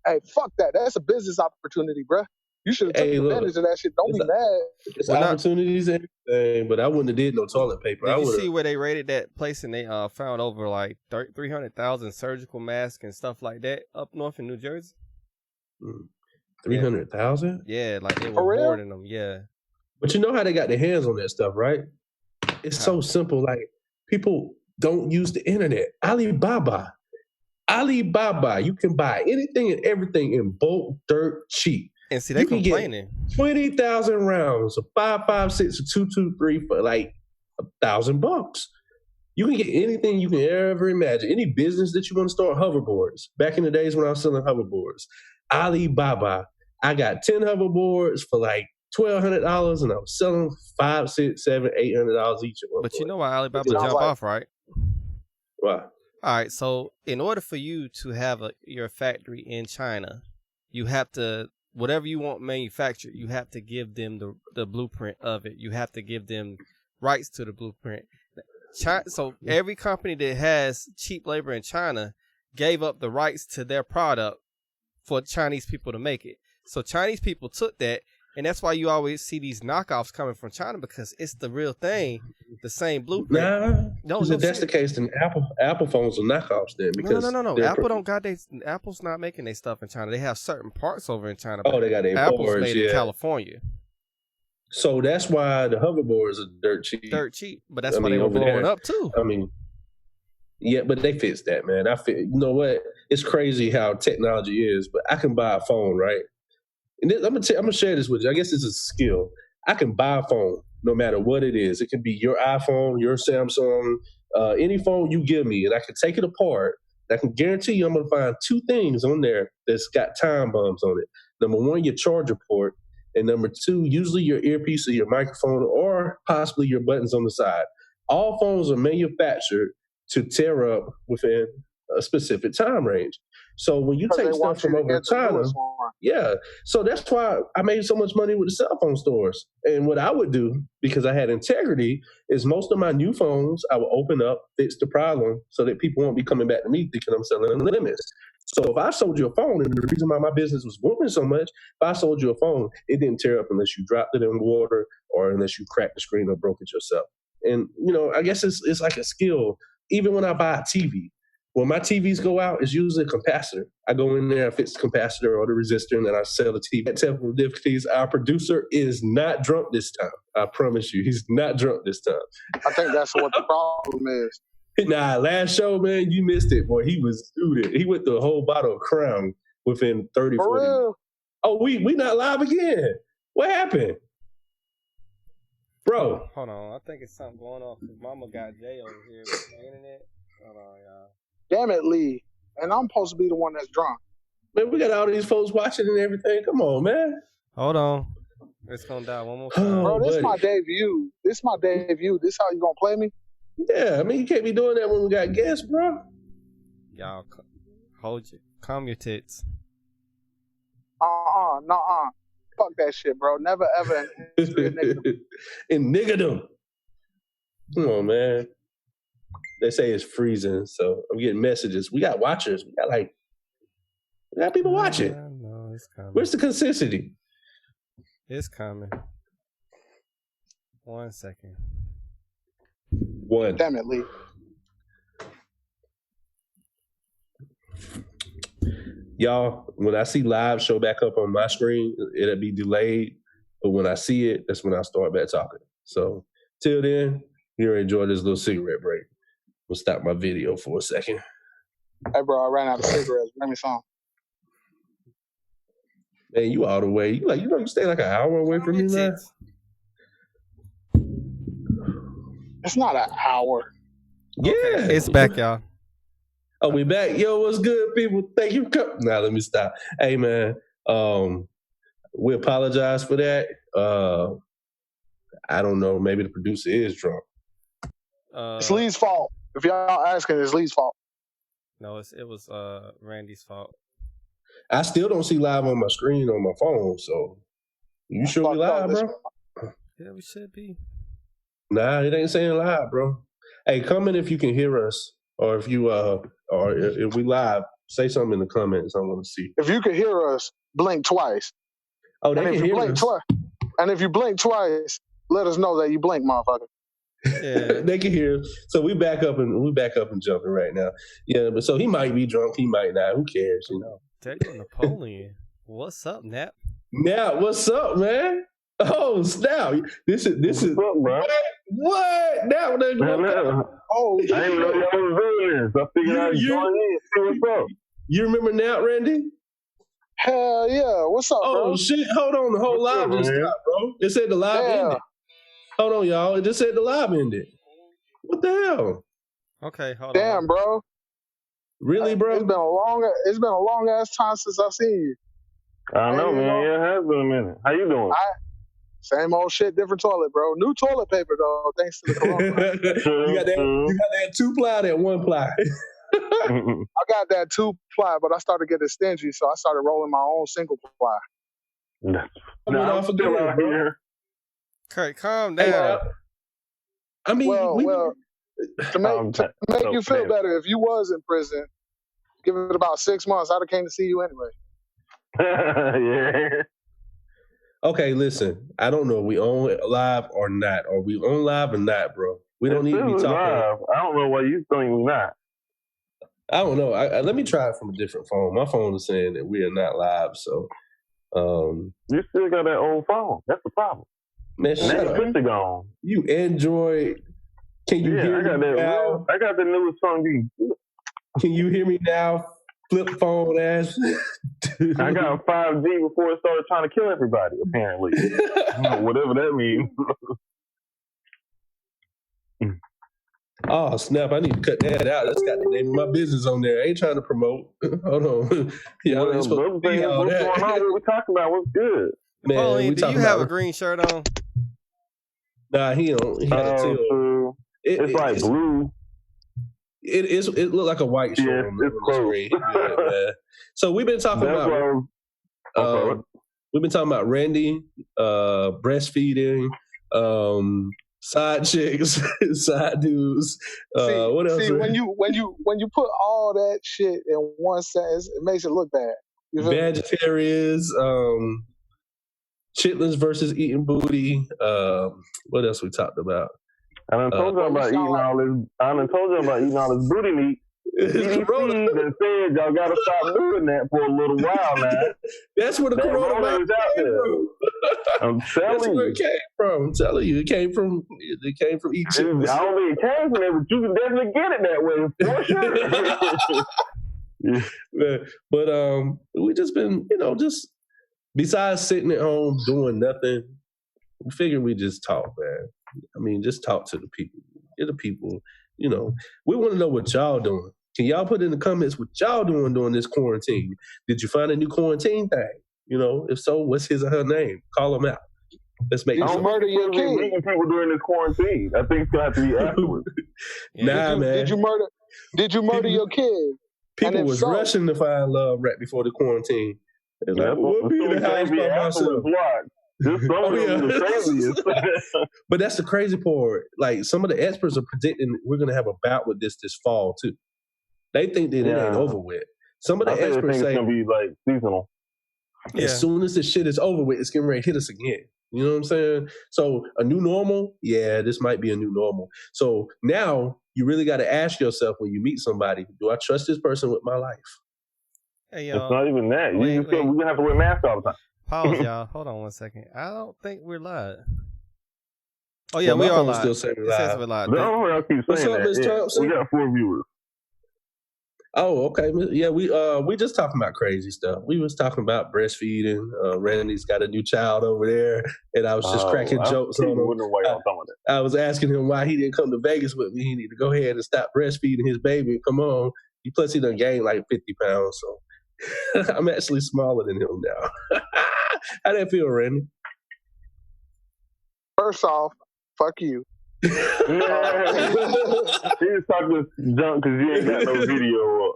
Hey, fuck that. That's a business opportunity, bruh. You should have taken advantage of that shit. Don't be mad. It's opportunities and everything, but I wouldn't have did no toilet paper. Did you see where they raided that place and they found over like 300,000 surgical masks and stuff like that up north in New Jersey? 300,000? Yeah, like they were hoarding them. Yeah. But you know how they got their hands on that stuff, right? It's so simple. Like people don't use the internet. Alibaba, you can buy anything and everything in bulk, dirt cheap. And see, they complaining. 20,000 rounds of 5.56 or 223 for like $1,000. You can get anything you can ever imagine. Any business that you want to start, hoverboards. Back in the days when I was selling hoverboards, Alibaba, I got 10 hoverboards for like $1,200, and I was selling $500, $600, $700, $800 each. But you know why Alibaba jump off, right? Why? All right, so in order for you to have your factory in China, you have to, whatever you want manufactured, you have to give them the blueprint of it. You have to give them rights to the blueprint. So every company that has cheap labor in China gave up the rights to their product for Chinese people to make it. So Chinese people took that, and that's why you always see these knockoffs coming from China, because it's the real thing, the same blueprint. No, if that's the case, then Apple phones are knockoffs then. Because no. Apple's not making their stuff in China. They have certain parts over in China. Oh, they got their Apple's boards, made in California. So that's why the hoverboards are dirt cheap. But that's why they were blowing up too. I mean, yeah, but they fixed that, man. You know what? It's crazy how technology is, but I can buy a phone, right? And I'm gonna share this with you. I guess it's a skill. I can buy a phone no matter what it is. It can be your iPhone, your Samsung, any phone you give me, and I can take it apart. I can guarantee you I'm gonna find two things on there that's got time bombs on it. Number one, your charger port. And number two, usually your earpiece or your microphone, or possibly your buttons on the side. All phones are manufactured to tear up within a specific time range. So when you take stuff from over China, so that's why I made so much money with the cell phone stores. And what I would do, because I had integrity, is most of my new phones, I would open up, fix the problem, so that people won't be coming back to me thinking I'm selling them limits. So if I sold you a phone, and the reason why my business was booming so much, if I sold you a phone, it didn't tear up unless you dropped it in water or unless you cracked the screen or broke it yourself. And, I guess it's like a skill. Even when I buy a TV, when my TVs go out, it's usually a capacitor. I go in there, I fix the capacitor or the resistor, and then I sell the TV. Technical difficulties. Our producer is not drunk this time. I promise you, he's not drunk this time. I think that's what the problem is. Nah, last show, man, you missed it, boy. He was suited. He went through a whole bottle of Crown within 30, 40 minutes. Oh, we not live again. What happened? Bro. Hold on. I think it's something going on. Mama got Jay over here with the internet. Hold on, y'all. Damn it, Lee. And I'm supposed to be the one that's drunk. Man, we got all these folks watching and everything. Come on, man. Hold on. It's going to die one more time. Bro, this is my debut. This how you going to play me? Yeah, I mean, you can't be doing that when we got guests, bro. Y'all, calm your tits. Nuh-uh. Fuck that shit, bro. Never, ever. And niggerdom. Come on, man. They say it's freezing, so I'm getting messages. We got watchers. We got people watching. No, it's coming. Where's the consistency? It's coming. 1 second. One. Damn it, Lee. Y'all, when I see live show back up on my screen, it'll be delayed. But when I see it, that's when I start back talking. So till then, here, enjoy this little cigarette break. We'll stop my video for a second. Hey, bro, I ran out of cigarettes. Bring me some. Man, you all the way. You stay like an hour away from me, man. It's not an hour. Yeah. Okay. It's back, y'all. Oh, we back. Yo, what's good, people? Thank you for coming. Now, let me stop. Hey, man, we apologize for that. I don't know. Maybe the producer is drunk. It's Lee's fault. If y'all asking, it's Lee's fault. No, it was Randy's fault. I still don't see live on my screen on my phone, so you sure we live, bro? Yeah, we should be. Nah, it ain't saying live, bro. Hey, comment if you can hear us, or if you or if we live, say something in the comments. I want to see. If you can hear us, blink twice. Oh, they can hear us. And if you blink twice, let us know that you blink, motherfucker. Yeah, they can hear us. So we back up and jumping right now. Yeah, but so he might be drunk, he might not. Who cares, you know? Take Napoleon. What's up, Nap? Nap, what's up, man? Oh, Snap. This is what's up, bro? What? Nap, Oh, I didn't know y'all was doing this. I figured I'd join in and see what's up. You remember now, Randy? hell yeah. What's up, bro? Oh shit! Hold on, the whole What's live up, just man? stopped, bro. It said the live Yeah. ended. Hold on, y'all. It just said the live ended. What the hell? Okay, hold Damn, on. bro. Really, bro? It's been a long ass time since I've seen you. I know, Hey, you man. know, Yeah, it has been a minute. How you doing? Same old shit, different toilet, bro. New toilet paper though, thanks to the coronavirus. you got that 2-ply, that 1-ply. I got that 2-ply, but I started getting stingy, so I started rolling my own single ply. No, Coming I'm off still again, out bro. here. Kurt, calm Hey, down. I mean, Well, to make you feel man. better, if you was in prison, give it about 6 months, I'd have came to see you anyway. Yeah. okay, listen. I don't know if we on live or not. Or we on live or not, bro. We don't need to be This is talking. live. I don't know why you think we're not. I don't know. Let me try it from a different phone. My phone is saying that we are not live, so You still got that old phone. That's the problem. man, And that shut up. picture gone. You Android. Can you hear I got me that now? I got the newest phone. Can you hear me now? Flip phone ass. I got 5G before it started trying to kill everybody, apparently. Whatever that means. Oh snap! I need to cut that out. That's got the name of my business on there. I ain't trying to promote. Hold on. Y'all ain't supposed to be all what's that. going on? What we talking about? What's good? Man, Pauline, we do talking you have about a green shirt on? Nah, he don't. He had a tail. So it's like blue. It looked like a white shirt Yes, on the it's close. screen. Yeah, man. So we've been talking That's about we've been talking about Randy, breastfeeding, side chicks, side dudes. What else? See, when you put all that shit in one sentence, it makes it look bad. You feel me? Vegetarians, chitlins versus eating booty. What else we talked about? I done told you about eating all this. I done told you about eating all this booty meat. CDC done said y'all gotta stop doing that for a little while now. That's where the coronavirus out came there. from. I'm telling That's where you. it came from. I'm telling you, it came from eating I chitlins. don't think it came from there, but you can definitely get it that way for sure. Yeah. But we just been, just besides sitting at home doing nothing, we figured we just talk, man. I mean, just talk to the people. Get the people, we want to know what y'all doing. Can y'all put in the comments what y'all doing during this quarantine? Did you find a new quarantine thing? If so, what's his or her name? Call them out. Let's make Did you murder your kid? Meeting people during this quarantine. I think it's gonna have to be afterwards. Nah, man. Did you murder your kid? People was rushing to find love right before the quarantine. They're like, we'll be in the house by myself. Just some of them the craziest. But that's the crazy part. Like, some of the experts are predicting we're going to have a bout with this fall, too. They think that it ain't over with. Some of the experts say it's going to be, like, seasonal. As soon as this shit is over with, it's getting ready to hit us again. You know what I'm saying? So a new normal, this might be a new normal. So now you really got to ask yourself when you meet somebody, do I trust this person with my life? Hey, y'all. It's not even that. We're going to have to wear masks all the time. Pause, y'all. Hold on 1 second. I don't think we're live. Oh, yeah, we are live. Still saying it says we're live. No, I keep saying that. We got 4 viewers. Oh, okay. Yeah, we just talking about crazy stuff. We was talking about breastfeeding. Randy's got a new child over there, and I was just cracking jokes on him. Why y'all talking about that. I was asking him why he didn't come to Vegas with me. He need to go ahead and stop breastfeeding his baby. Come on. Plus, he done gained like 50 pounds, so I'm actually smaller than him now. How that feel, Randy? First off, fuck you. He was talking junk because you ain't got no video up.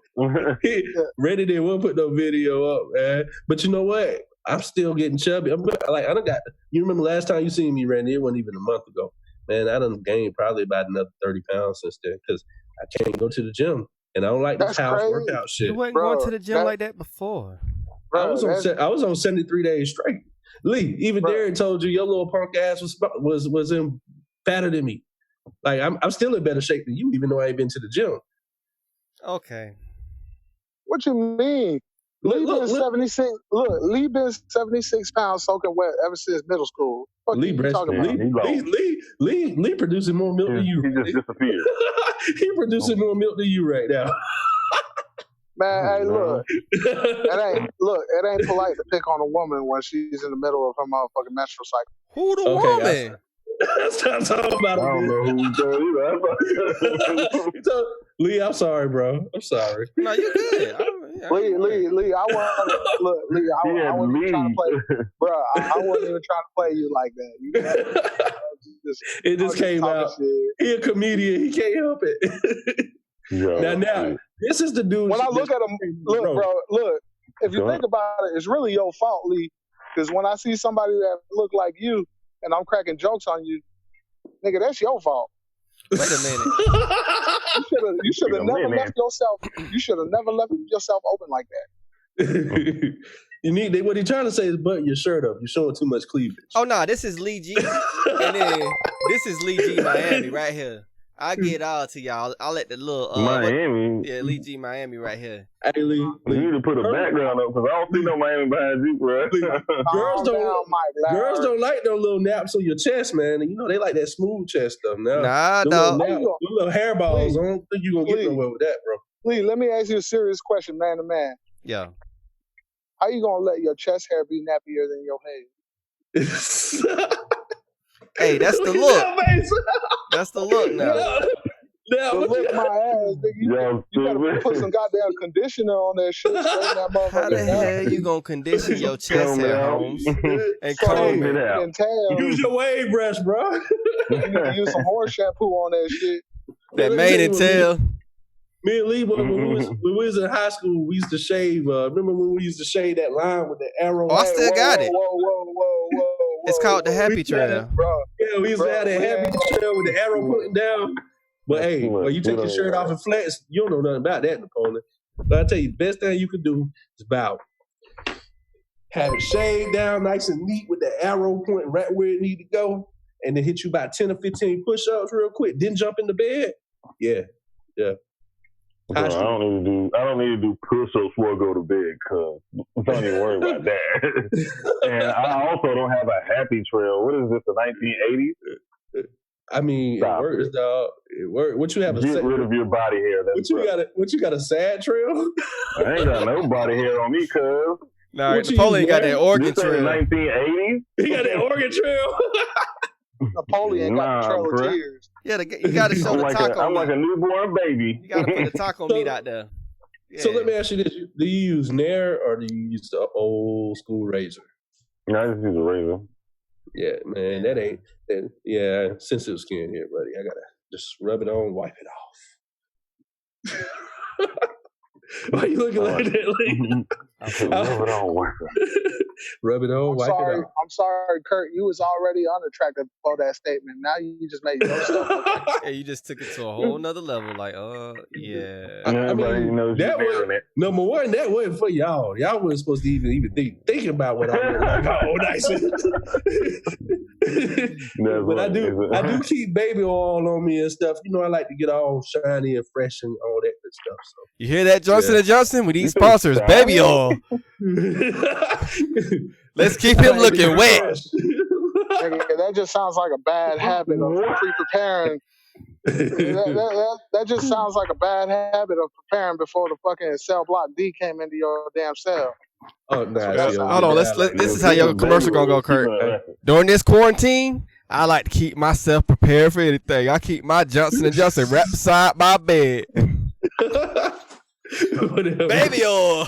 Randy didn't put no video up, man. But you know what? I'm still getting chubby. I done got. You remember last time you seen me, Randy? It wasn't even a month ago. Man, I done gained probably about another 30 pounds since then because I can't go to the gym. And I don't like this house workout shit. You wasn't going to the gym like that before. I was on 73 days straight. Lee, even Darren told you your little punk ass was in fatter than me. Like I'm still in better shape than you, even though I ain't been to the gym. Okay. What you mean? Lee been 76. Look, Lee been 76 pounds soaking wet ever since middle school. What Lee you talking about? Lee producing more milk than you. He just disappeared. He producing more milk than you right now. Man, hey, look, it ain't polite to pick on a woman when she's in the middle of her motherfucking menstrual cycle. Who the woman? Stop talking about it. I don't know who he told. Lee, I'm sorry, bro. I'm sorry. No, you good. Lee, I wasn't even trying to play, bro. I wasn't even trying to play you like that. It just came out. He a comedian. He can't help it. Now, this is the dude. When I look at him, look. If you think about it, it's really your fault, Lee. Because when I see somebody that look like you, and I'm cracking jokes on you, nigga, that's your fault. Wait a minute. You should have never left yourself. You should have never left yourself open like that. What he's trying to say is button your shirt up. You're showing too much cleavage. Oh no, this is Lee G, and then this is Lee G Miami right here. I get all to y'all. I'll let the little Miami. Lee G Miami right here. Hey Lee, you need to put a background up because I don't see no Miami behind you, bro. Girls don't like those little naps on your chest, man. And you know they like that smooth chest stuff. Now, no. Little hairballs. I don't think you're gonna get nowhere with that, bro. Lee, let me ask you a serious question, man to man. Yeah. How you gonna let your chest hair be nappier than your head? Hey, that's the look. That's the look now. Look my ass, nigga. You gotta put some goddamn conditioner on that shit. That how the hell you gonna condition your chest hair, Holmes? And comb it out. Use your wave brush, bro. You need to use some horse shampoo on that shit. That mane and tail. Me and Lee, when we was in high school, we used to shave. Remember when we used to shave that line with the arrow? Oh, I still got it. Whoa. It's called the Happy Trail. Yeah, we used to have that Happy Trail with the arrow pointing down. But hey, when you take your shirt off and flex, you don't know nothing about that, Napoleon. But I tell you, the best thing you can do is about have it shaved down nice and neat with the arrow pointing right where it need to go, and then hit you about 10 or 15 push-ups real quick, then jump in the bed. Yeah. Bro, I don't need to do push-ups before I go to bed, cuz don't even worry about that. And I also don't have a happy trail. What is this, the 1980s? I mean, it works, dog. It works. What you have? Get rid of your body hair. What you got? A sad trail? I ain't got no body hair on me, cuz. No, Napoleon got that Oregon trail. 1980s. He got that Oregon trail. Napoleon got the trail of tears. Yeah, you got to show the taco. I'm like a newborn baby. You got to put the taco meat out there. Yeah. So let me ask you this: do you use Nair or do you use the old school razor? No, I just use a razor. Yeah, man, that ain't. Yeah, sensitive skin here, buddy. I gotta just rub it on, wipe it off. Why are you looking like that, Lee? Rub it on, wipe it. Rub it on, wipe it off. I'm sorry, Kurt. You was already unattractive before that statement. Now you just made yourself. Yeah, you just took it to a whole nother level. Like, yeah. I mean, that was number one. That wasn't for y'all. Y'all wasn't supposed to even think about what I look like. Oh, nice. But I do keep baby oil on me and stuff. You know, I like to get all shiny and fresh and all that good stuff. So you hear that, Johnson & Johnson? With these sponsors, baby oil. Let's keep him looking wet. That just sounds like a bad habit of pre-preparing. That just sounds like a bad habit of preparing before the fucking cell block D came into your damn cell. Oh, nah, hold on. This is how your commercial gonna go, Kurt. During this quarantine, I like to keep myself prepared for anything. I keep my Johnson & Johnson wrapped beside my bed. Baby oil.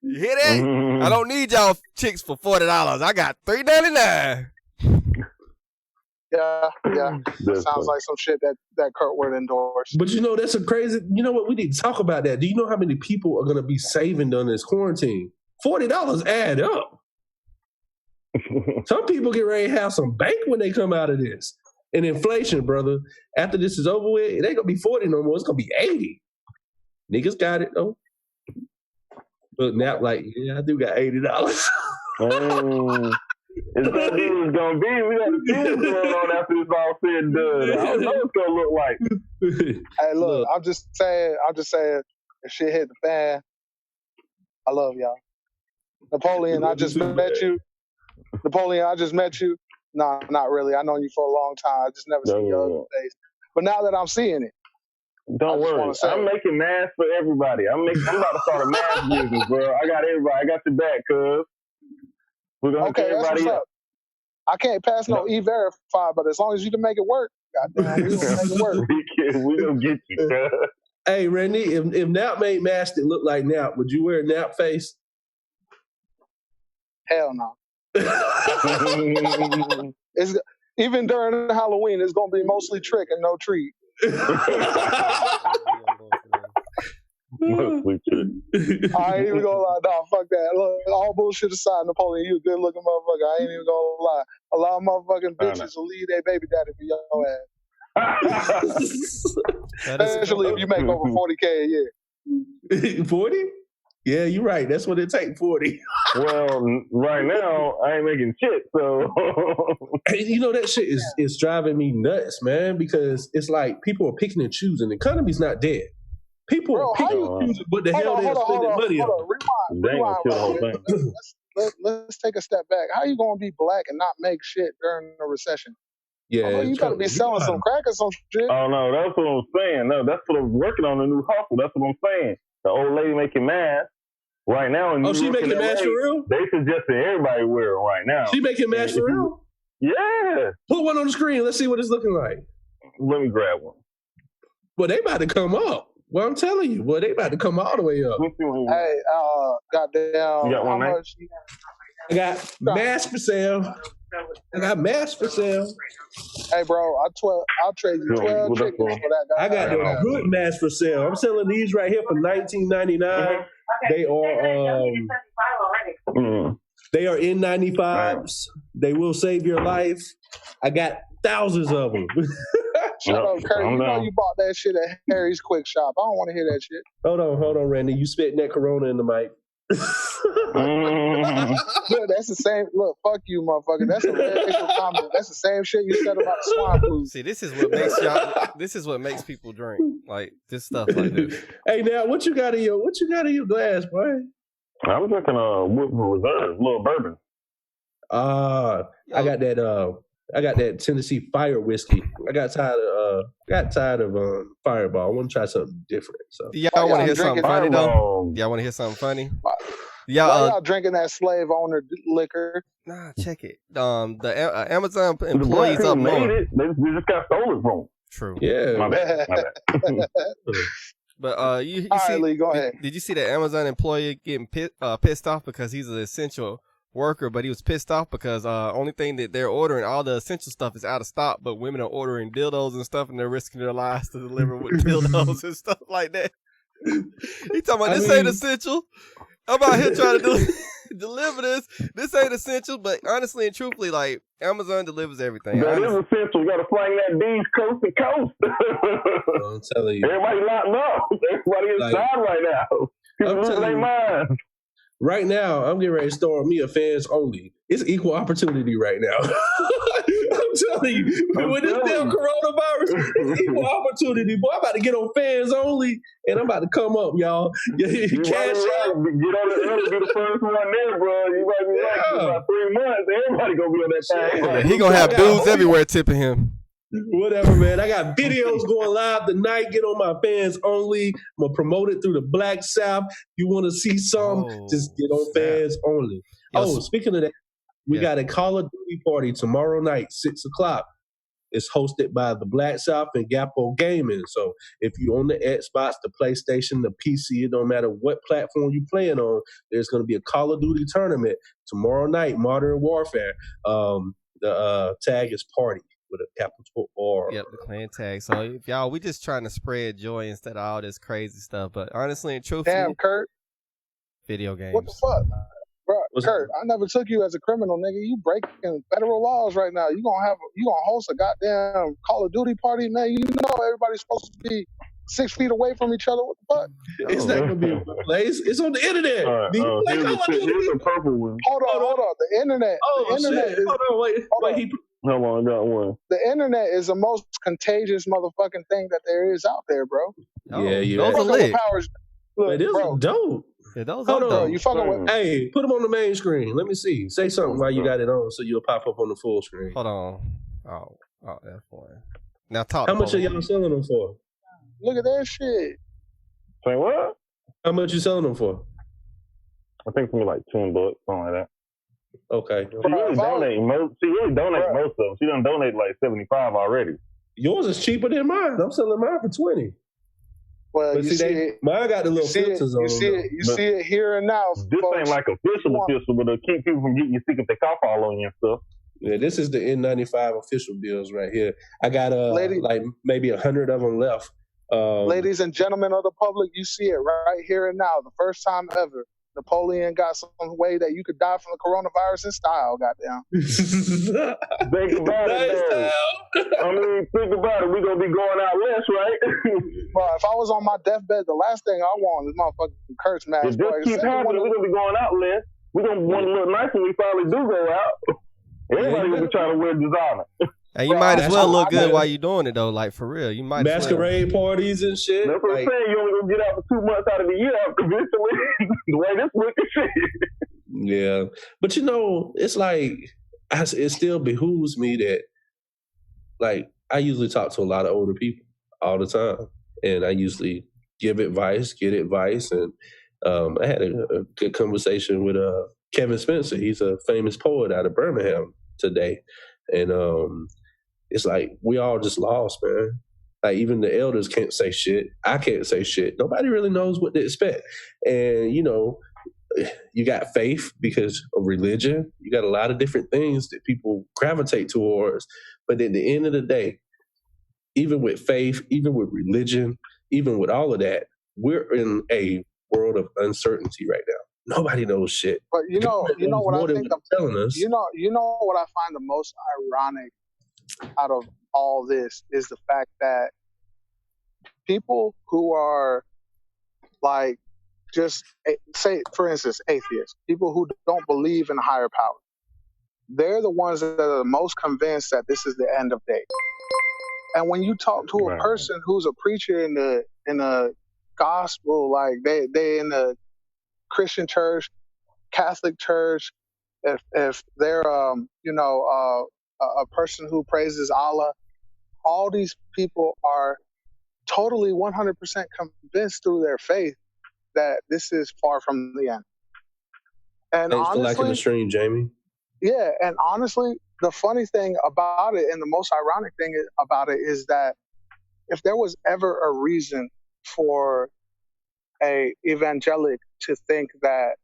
You hear that? Mm-hmm. I don't need y'all chicks for $40. I got $3.99. Yeah. That sounds like some shit that Kurt would endorse. But you know, that's a crazy. You know what? We need to talk about that. Do you know how many people are going to be saving during this quarantine? $40 add up. Some people get ready to have some bank when they come out of this. And inflation, brother. After this is over with, it ain't gonna be 40 no more. It's gonna be 80. Niggas got it though. Look now, like, yeah, I do got $80. It's gonna be. We got to see what's going on after this all said and done. I don't know what it's gonna look like. Hey, look, I'm just saying, if shit hit the fan, I love y'all. Napoleon, I just met you. Napoleon, I just met you. No, not really. I known you for a long time. I just never seen your other face. But now that I'm seeing it, don't worry. I'm making masks for everybody. I'm about to start a mask business, bro. I got everybody. I got your back, cuz. We're gonna hook everybody up. I can't pass no E-Verify, but as long as you can make it work, goddamn, we gonna make it work. We gonna get you, cuz. Hey, Randy, if Nap made masks that look like Nap, would you wear a Nap face? Hell no. It's even during Halloween, it's gonna be mostly trick and no treat. Mostly trick. I ain't even gonna lie. Nah, fuck that. Look, all bullshit aside, Napoleon, you a good looking motherfucker. I ain't even gonna lie. A lot of motherfucking bitches will leave their baby daddy for your ass. Especially if you make over 40K a year. 40? Yeah, you're right. That's what it takes, 40. Well, right now, I ain't making shit, so. Hey, you know, that shit is driving me nuts, man, because it's like people are picking and choosing. The economy's not dead. People are picking and choosing what the hell they're spending money on. Rewind. Let's take a step back. How you going to be black and not make shit during a recession? Yeah, you got to be selling some crack or some shit. Oh, no, that's what I'm saying. No, that's what I'm working on, the new hustle. That's what I'm saying. The old lady making masks. Right now, she making masks for real? They suggesting everybody wear them right now. She making masks for real? Yeah. Put one on the screen. Let's see what it's looking like. Let me grab one. Well, they about to come up. Well, I'm telling you. Well, they about to come all the way up. Hey, goddamn. You got one, man? I got masks for sale. Hey, bro, I'll trade you 12 chickens for that. I got the good masks for sale. I'm selling these right here for $19.99. They are N95s. They will save your life. I got thousands of them. Shut up, Kurt. You know you bought that shit at Harry's Quick Shop. I don't want to hear that shit. Hold on, Randy. You spitting that Corona in the mic. Look, that's the same. Look, fuck you, motherfucker. That's a racial comment. That's the same shit you said about the swine flu. See, this is what makes this is what makes people drink like this stuff like this. Hey, now what you got in your glass, boy? I was drinking a Woodford Reserve, a little bourbon. I got that Tennessee Fire whiskey. I got tired of Fireball. I want to try something different. So y'all want to hear something funny though? Y'all want to hear something funny? Y'all drinking that slave owner liquor? Nah, check it. The Amazon employees up north. They just got stolen from them. True. Yeah. My bad. But you All see, right, Lee, go ahead. Did you see that Amazon employee getting pissed off because he's an essential worker, but he was pissed off because only thing that they're ordering, all the essential stuff is out of stock, but women are ordering dildos and stuff, and they're risking their lives to deliver with dildos and stuff like that. He talking about this ain't essential. I'm out here trying to deliver this. This ain't essential, but honestly and truthfully, like Amazon delivers everything. That is essential. You got to fling that D's coast to coast. I'm telling you, everybody locked up. Everybody inside right now. People losing their minds. Right now, I'm getting ready to start me a fans only. It's equal opportunity right now. I'm telling you, with this damn coronavirus, it's equal opportunity. Boy, I'm about to get on fans only, and I'm about to come up, y'all. Cash out. Get on the early, be the first one there, bro. You might be right for about 3 months. Everybody gonna be on that thing. He gonna have dudes everywhere tipping him. Whatever, man. I got videos going live tonight. Get on my fans only. I'm gonna promote it through the Black South. You want to see some? Just get on fans only. Speaking of that, we got a Call of Duty party tomorrow night, 6:00. It's hosted by the Black South and Gapo Gaming. So if you're on the Xbox, the PlayStation, the PC, it don't matter what platform you're playing on, there's going to be a Call of Duty tournament tomorrow night, Modern Warfare. The tag is party with a capital R. Yep, the clan tag. So if y'all, we just trying to spread joy instead of all this crazy stuff. But honestly and truthfully, damn, Kurt, video games. What the fuck? Bro, Kurt, I never took you as a criminal, nigga. You breaking federal laws right now. You gonna host a goddamn Call of Duty party, man. You know everybody's supposed to be 6 feet away from each other. What the fuck? It's not gonna be a place. It's on the internet. Here's the purple one. Hold on. The internet. Hold on, wait. Hold on, I got one. The internet is the most contagious motherfucking thing that there is out there, bro. Yeah. Those are lit. Look, it is bro, dope. Yeah, those Hold are on. Bro, dope. you fucking with Hey, put them on the main screen. Let me see. Say something while you got it on so you'll pop up on the full screen. Hold on. Oh, that's one. Now talk How to much are police. y'all selling them for? look at that shit. Say what? How much you selling them for? I think for me like $10, something like that. Okay. She really donated most. She really donated most of them. She done donated like 75 already. Yours is cheaper than mine. I'm selling mine for 20. Well, But you see it. mine got the little filters on You them. see it. You see it here and now. This folks. ain't like official, but it'll keep people from getting you sick if they cough all on you and stuff. Yeah, this is the N95 official bills right here. I got like maybe 100 of them left. Ladies and gentlemen of the public, you see it right here and now. The first time ever, Napoleon got some way that you could die from the coronavirus in style. Goddamn. Think about it, though. I mean, think about it. We gonna be going out less, right? Well, if I was on my deathbed, the last thing I want is motherfucking curse mask. If this keep happening, we gonna be going out less. We gonna want to look nice when we finally do go out. Everybody gonna be trying to wear designer. And you might as well look good while you're doing it though. Like for real, you might masquerade parties and shit. That's what I'm saying. You only gonna get out for 2 months out of the year eventually. The way this looking shit. Yeah, but it's like it still behooves me that, like, I usually talk to a lot of older people all the time, and I usually give advice, get advice, and I had a good conversation with Kevin Spencer. He's a famous poet out of Birmingham today, and it's like we all just lost, man. Like even the elders can't say shit. I can't say shit. Nobody really knows what to expect, and you got faith because of religion. You got a lot of different things that people gravitate towards. But at the end of the day, even with faith, even with religion, even with all of that, we're in a world of uncertainty right now. Nobody knows shit. But you know what I think of telling us. You know what I find the most ironic out of all this is the fact that people who are like, just say, for instance, atheists, people who don't believe in a higher power, they're the ones that are the most convinced that this is the end of days. And when you talk to a person who's a preacher in the gospel, like they in the Christian church, Catholic church, if they're a person who praises Allah, all these people are totally 100% convinced through their faith that this is far from the end. And thanks honestly, for liking the stream, Jamie. Yeah, and honestly, the funny thing about it and the most ironic thing about it is that if there was ever a reason for a evangelic to think that,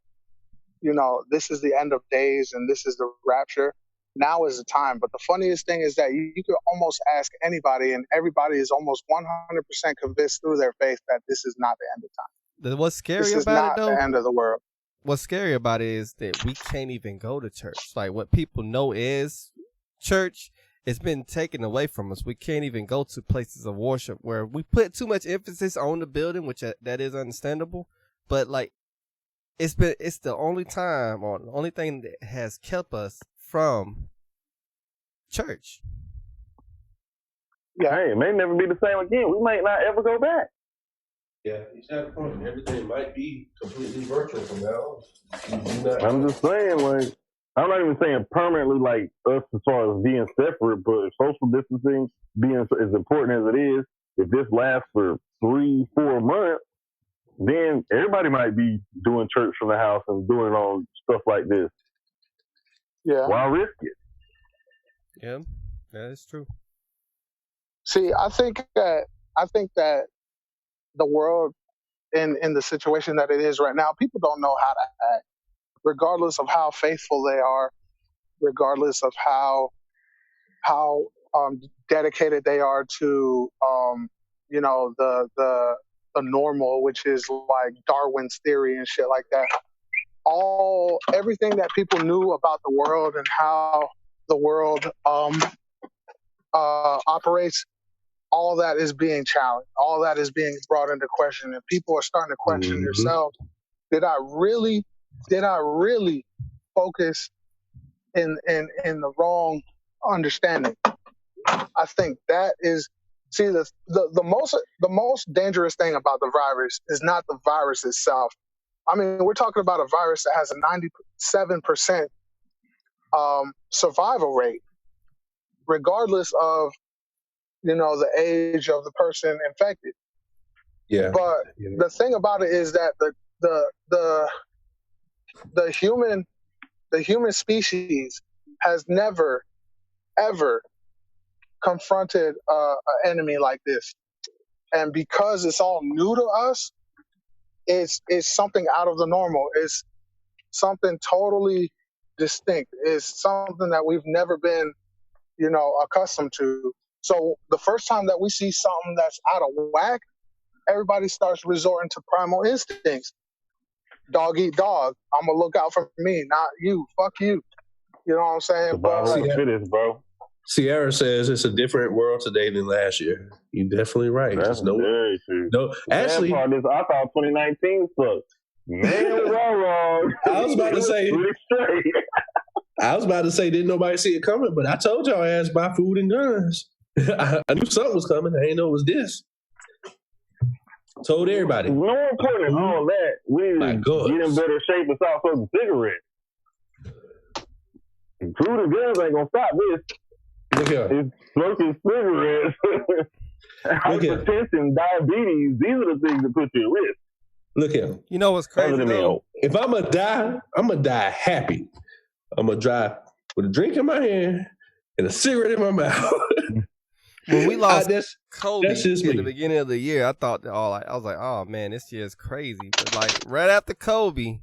this is the end of days and this is the rapture, now is the time. But the funniest thing is that you could almost ask anybody, and everybody is almost 100% convinced through their faith that this is not the end of time. What's scary this is about not it though? The end of the world. What's scary about it is that we can't even go to church. Like what people know is church, it's been taken away from us. We can't even go to places of worship where we put too much emphasis on the building, which that is understandable. But like, it's the only time or the only thing that has kept us from church. Yeah, hey, it may never be the same again. We might not ever go back. Yeah, he's got a point. Everything might be completely virtual from now on. I'm just saying, like, I'm not even saying permanently, like us as far as being separate, but if social distancing being as important as it is, if this lasts for 3-4 months, then everybody might be doing church from the house and doing all stuff like this. Yeah. Why risk it? Yeah, that is true. See, I think that the world in the situation that it is right now, people don't know how to act, regardless of how faithful they are, regardless of how dedicated they are to the normal, which is like Darwin's theory and shit like that. Everything that people knew about the world and how the world operates, all that is being challenged. All that is being brought into question, and people are starting to question themselves. Did I really focus in the wrong understanding? I think that is, see, the most dangerous thing about the virus is not the virus itself. I mean, we're talking about a virus that has a 97% survival rate, regardless of the age of the person infected. Yeah. But the thing about it is that the human species has never ever confronted an enemy like this, and because it's all new to us, it's something out of the normal. It's something totally distinct. It's something that we've never been accustomed to. So the first time that we see something that's out of whack, everybody starts resorting to primal instincts. Dog eat dog. I'm gonna look out for me, not you. Fuck you. You know what I'm saying? Survival of the fittest, bro. Sierra says it's a different world today than last year. You're definitely right. That's very true. No, actually, I thought 2019 sucked. Man, we're all wrong. I was about to say. I was about to say, didn't nobody see it coming? But I told y'all ass buy food and guns. I knew something was coming. I didn't know it was this. Told everybody. More important than all that, we get in better shape and stop smoking cigarettes. Food and guns ain't gonna stop this. Look here. It's smoking cigarettes, hypertension, diabetes. These are the things that put you at risk. Look here. You know what's crazy? If I'm gonna die, I'm gonna die happy. I'm gonna die with a drink in my hand and a cigarette in my mouth. When we lost Kobe at the beginning of the year, I thought I was like, oh man, this year is crazy. But like right after Kobe,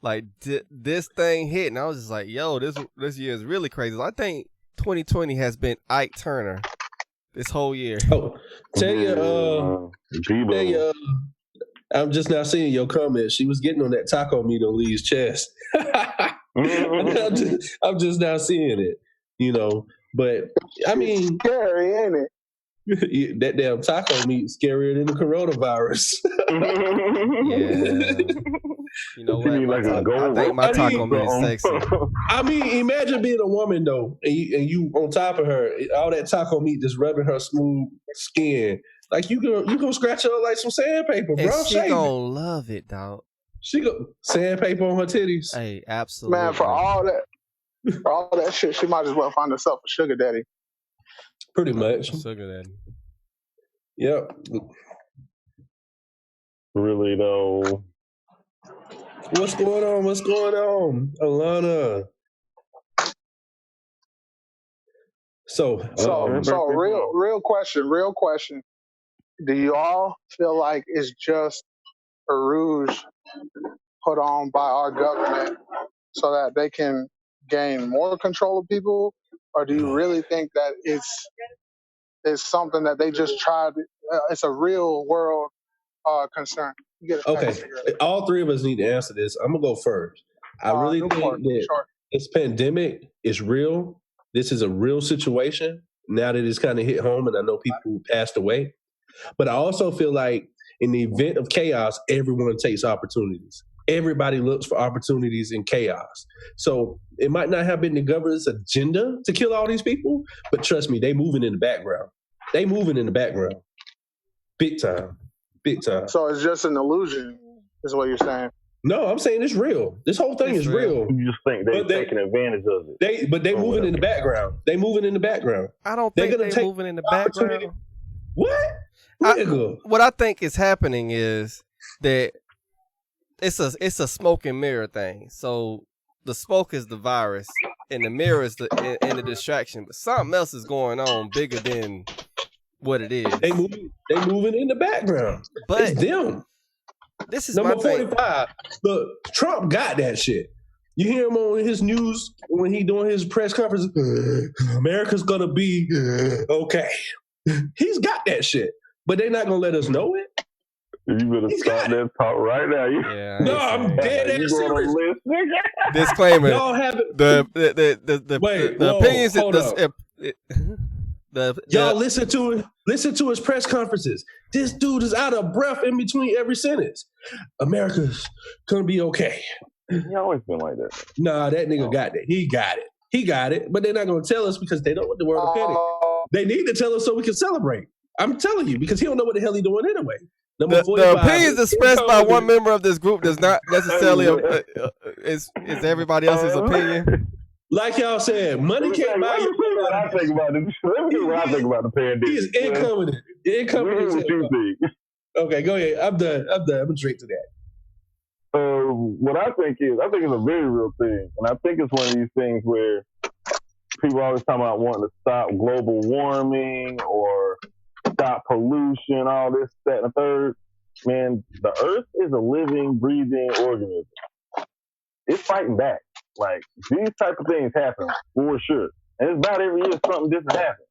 like this thing hit, and I was just like, yo, this year is really crazy. I think 2020 has been Ike Turner this whole year. Oh, tell you, I'm just now seeing your comment. She was getting on that taco meat on Lee's chest. I'm just now seeing it, but I mean, scary, ain't it? That damn taco meat scarier than the coronavirus. Yeah. You know what? I think my taco meat is sexy. I mean, imagine being a woman though, and you on top of her, all that taco meat just rubbing her smooth skin. Like you gonna scratch her like some sandpaper, bro. And she gonna love it, dog. She go sandpaper on her titties. Hey, absolutely. Man, for all that shit, she might as well find herself a sugar daddy. Pretty much. Sugar daddy. Yep. Really though. What's going on, Alana? So real question. Do you all feel like it's just a ruse put on by our government so that they can gain more control of people, or do you really think that it's something that they just tried? It's a real world concern. Okay, all three of us need to answer this. I'm gonna go first. I really think that this pandemic is real. This is a real situation. Now that it's kind of hit home, and I know people who passed away, but I also feel like in the event of chaos, everyone takes opportunities. Everybody looks for opportunities in chaos. So it might not have been the government's agenda to kill all these people, but trust me, they moving in the background. Big time. So it's just an illusion, is what you're saying? No, I'm saying it's real. This whole thing is real. You just think they're taking advantage of it. They moving in the background. They moving in the background. I don't think they're moving in the background. What? What I think is happening is that it's a smoke and mirror thing. So the smoke is the virus, and the mirror is the distraction. But something else is going on bigger than what it is. They moving in the background. But it's them. This is number my 45. Look, Trump got that shit. You hear him on his news when he doing his press conference. America's gonna be okay. He's got that shit, but they're not gonna let us know it. You better stop that talk right now. Yeah, no, I'm dead ass serious. Disclaimer: y'all have it. The opinions. Y'all listen to his press conferences. This dude is out of breath in between every sentence. America's gonna be okay. He always been like that. Nah, that nigga got it. He got it. But they're not gonna tell us because they don't want the world to panic. They need to tell us so we can celebrate. I'm telling you, because he don't know what the hell he's doing anyway. Number The 45. opinions expressed by one member of this group does not necessarily is everybody else's opinion. Like y'all said, money can't buy you. What I think about this. Let me tell you what I think about the pandemic. He is incompetent. Incompetent. What you think? Okay, go ahead. I'm done. I'm gonna drink to that. What I think it's a very real thing, and I think it's one of these things where people always talk about wanting to stop global warming or stop pollution, all this, that, and the third. Man, the Earth is a living, breathing organism. It's fighting back. Like, these type of things happen for sure. And it's about every year something different happens.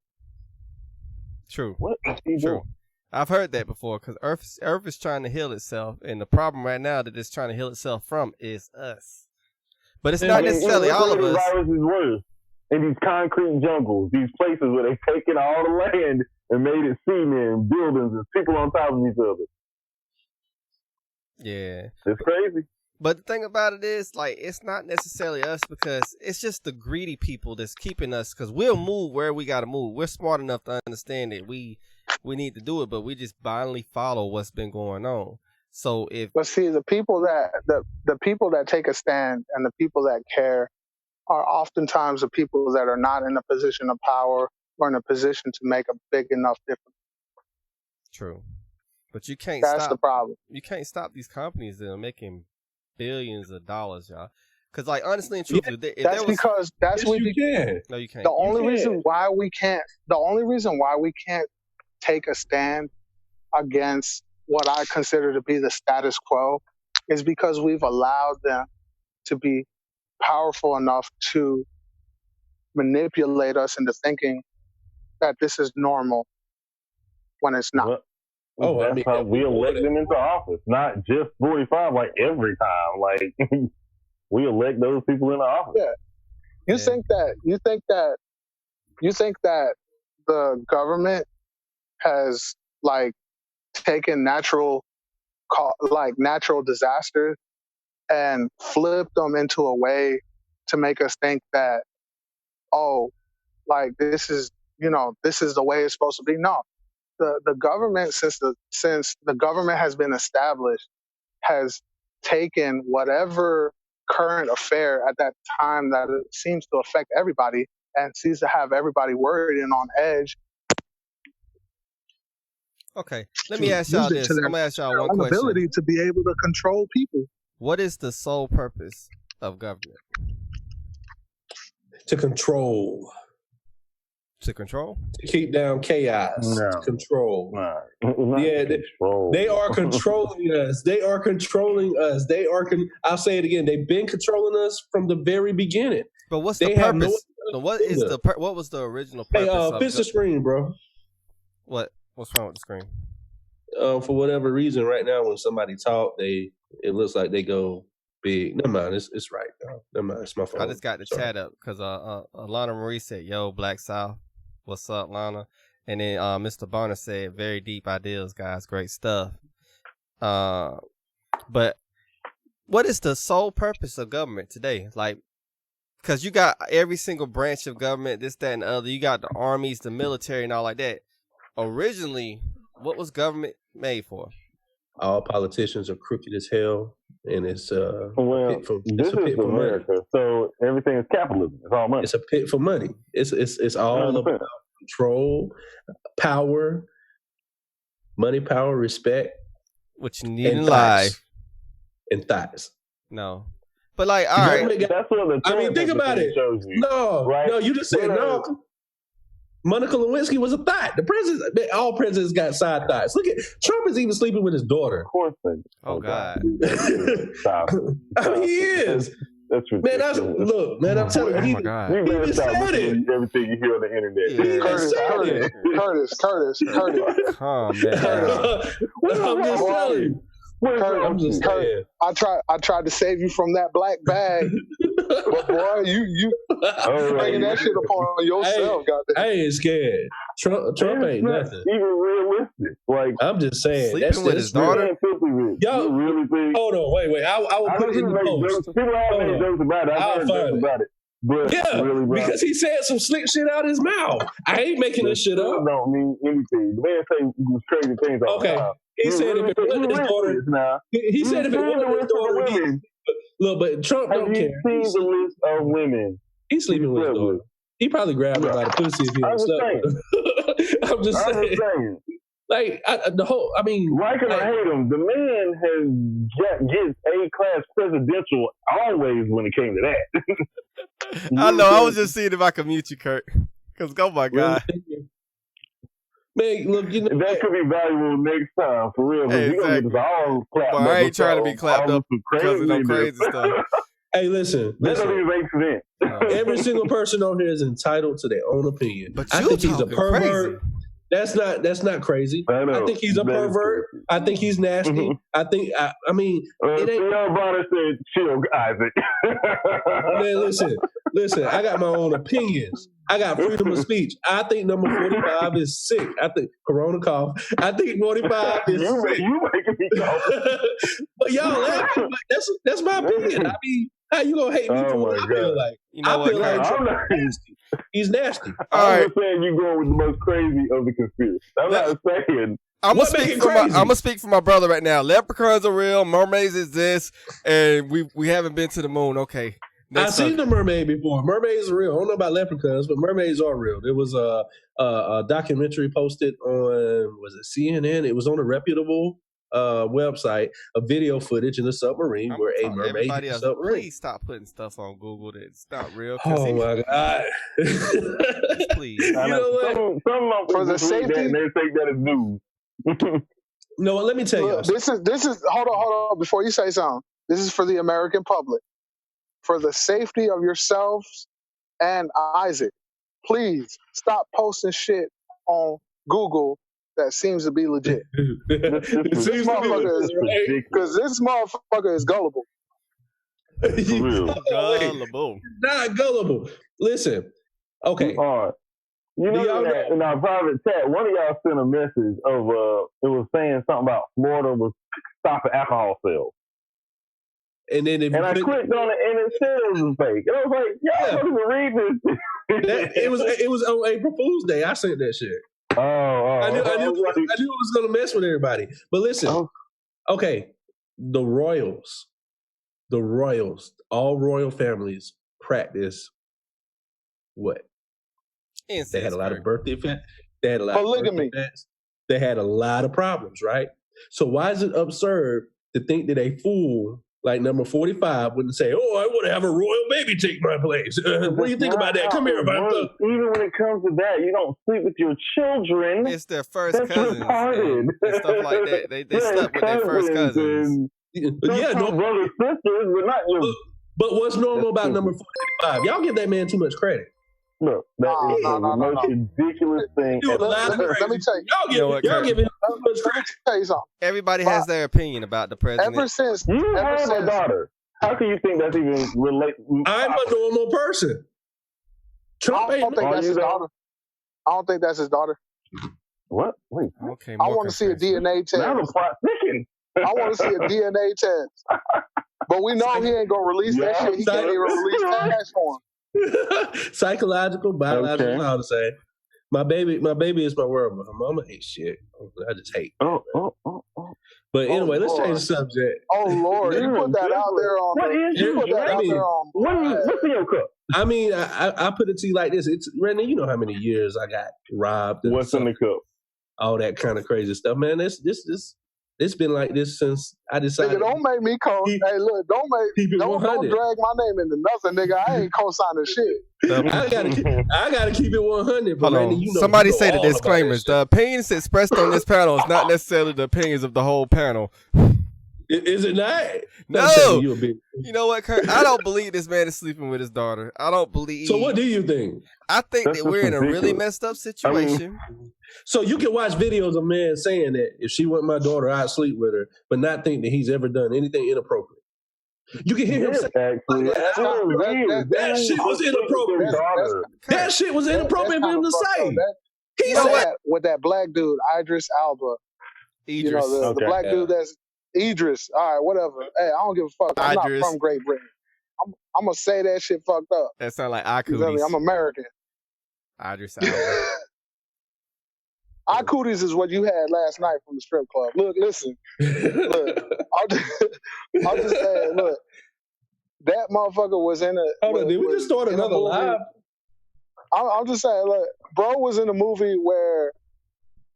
True. What is he doing? I've heard that before because Earth is trying to heal itself, and the problem right now that it's trying to heal itself from is us. But it's not necessarily all of us. Virus is worse. In these concrete jungles, these places where they've taken all the land and made it cement, buildings, and people on top of each other. Yeah. It's crazy. But the thing about it is, like, it's not necessarily us because it's just the greedy people that's keeping us, because we'll move where we got to move. We're smart enough to understand that we need to do it, but we just blindly follow what's been going on. So But see, the people that take a stand and the people that care are oftentimes the people that are not in a position of power or in a position to make a big enough difference. True. But you can't That's the problem. You can't stop these companies that are making billions of dollars, y'all. Because, like, honestly and truthfully, you can. No, you can't. The only reason why we can't take a stand against what I consider to be the status quo is because we've allowed them to be powerful enough to manipulate us into thinking that this is normal when it's not. That's how we elect them into office, not just 45, like every time. Like, we elect those people into office. Yeah. You think that the government has, like, taken natural disasters and flipped them into a way to make us think that, oh, like, this is the way it's supposed to be? No. The government, since the government has been established, has taken whatever current affair at that time that it seems to affect everybody and seems to have everybody worried and on edge. Okay, let me ask y'all this. I'm gonna ask y'all one question. Ability to be able to control people. What is the sole purpose of government? To control. To control? To keep down chaos. No. To control. No. Yeah, they are controlling us. They are controlling us. I'll say it again. They've been controlling us from the very beginning. But what's the purpose? What was the original purpose? Hey, fix the screen, bro. What's wrong with the screen? For whatever reason, right now when somebody talk, it looks like they go big. Never mind, it's right. Never mind, it's my phone. I just got the chat up because Lana Marie said, "Yo, Black South, what's up, Lana?" And then Mr. Bonner said, "Very deep ideas, guys. Great stuff." But what is the sole purpose of government today? Like, because you got every single branch of government, this, that, and the other. You got the armies, the military, and all like that. Originally, what was government made for? All politicians are crooked as hell, and it's this is America, so everything is capitalism. It's all money. It's a pit for money. It's all 100%. About control, power, money, power, respect, which you need in life, and thighs. No, but like, all right. That's what think about it. No, right? No, you just said no. Monica Lewinsky was a thought. All presidents got side thoughts. Look at Trump is even sleeping with his daughter. Of course. Oh God. Stop. I mean, he is. That's ridiculous. Man, I'm telling you, he just said it. Everything you hear on the internet. Yeah. Curtis. Calm down. I'm just telling you. Curtis, I tried to save you from that black bag, but boy, you bringing that shit upon yourself. I ain't scared. Trump ain't nothing. Even realistic. Like, I'm just saying. Sleeping with his daughter. Y'all, really think? Hold on, wait. I will put it in the post. People have made jokes about it. I've heard jokes about it. But yeah, really, because he said some slick shit out of his mouth. I ain't making this shit up. Don't mean anything. The man say crazy things all the time. He said if it wasn't his daughter, now. he said if it wasn't his daughter, look, but Trump don't care. Have you seen the list of women? He's sleeping with his daughter. He probably grabbed her by the pussy if he had slept with her. I'm just saying. Like, I mean... Like it or hate him, the man gets A-class presidential always when it came to that. I know. I was just seeing if I could mute you, Kurt. Because, oh my God. Man, look, you know... That could be valuable next time, for real. Hey, we're going to get this all clapped up. I ain't trying to be clapped up because of no crazy stuff. Hey, listen. Every single person on here is entitled to their own opinion. But I think he's a Crazy. pervert. That's not crazy. I think he's a pervert. I think he's nasty. I mean, it ain't. Brother said, "Chill, Isaac." Man, listen. I got my own opinions. I got freedom of speech. I think number 45 is sick. I think Corona cough. I think 45 is sick. You making me cough. But y'all laughing. But that's my opinion. I mean, how you gonna hate me for what I feel like? You know I feel like Trump is nasty. He's nasty. I'm not saying you're going with the most crazy of the conspiracy. I'm not saying. I'm gonna speak for my brother right now. Leprechauns are real, mermaids exist, and we haven't been to the moon. Okay, I've seen the mermaid before. Mermaids are real. I don't know about leprechauns, but mermaids are real. There was a documentary posted on, was it CNN? It was on a reputable website, a video footage in a submarine where a mermaid hit a submarine. Please stop putting stuff on Google that's not real. Oh my God! Please, you know what? For the safety, they think that is news. No, let me tell you. This is hold on before you say something. This is for the American public, for the safety of yourselves and Isaac. Please stop posting shit on Google that seems to be legit. Because this motherfucker is gullible. Gullible. Not gullible. Listen. Okay. You know that in our private chat, one of y'all sent a message of it was saying something about Florida was stopping alcohol sales. And then I clicked on it and it said it was fake. And I was like, y'all don't even read this. It was on April Fool's Day. I sent that shit. I knew it was gonna mess with everybody. But listen, okay, the royals, all royal families practice what? They had a lot of birthday events. They had a lot polygamy. Of events. They had a lot of problems, right? So why is it absurd to think that a fool like number 45 wouldn't say, "Oh, I want to have a royal baby take my place"? What do you think about that? Come here, even when it comes to that, you don't sleep with your children. It's their first cousins and stuff like that. They slept with their first cousins. No brothers, sisters, but not your. But what's normal about number 45? Y'all give that man too much credit. Look, that is the most ridiculous thing. Let me tell you. Y'all give him too much credit. Tell you something. Everybody has their opinion about the president. Ever since you have a daughter, how can you think that's even related? I'm a normal person. Trump I don't think that's his daughter. I don't think that's his daughter. What? Wait. Okay. I want to see a DNA test. Now the plot thickens. I want to see a DNA test. But we know he ain't gonna release that shit. He can't even release cash for him. Psychological, biological, how to say. My baby is my world. My mama ain't shit. I just hate. But anyway, let's change the subject. Oh Lord, you put that out there on. What's in your cup? I mean, I put it to you like this. It's Randy, you know how many years I got robbed. What's in the cup? All that kind of crazy stuff, man. It's been like this since I decided. Nigga, don't make me hey, look, don't drag my name into nothing, nigga. I ain't co-signing shit. I gotta keep it 100. But Randy, you know, somebody say the disclaimers. The opinions expressed on this panel is not necessarily the opinions of the whole panel. Is it not? No. You know what, Kurt? I don't believe this man is sleeping with his daughter. I don't believe. So what do you think? I think that we're in a really messed up situation. So you can watch videos of men saying that if she wasn't my daughter, I'd sleep with her, but not think that he's ever done anything inappropriate. You can hear him say that shit was inappropriate. That shit was inappropriate for him to say. He said with that black dude, Idris Elba. You know, the black dude that's Idris. All right, whatever. Hey, I don't give a fuck. I'm not from Great Britain. I'm gonna say that shit fucked up. That sound like you know what I mean? I'm American. Idris Elba. Eye cooties is what you had last night from the strip club. Look, listen. Look, I'll just say, look, that motherfucker was in a. Hold on, did we just start another live? I'm just saying, look, bro was in a movie where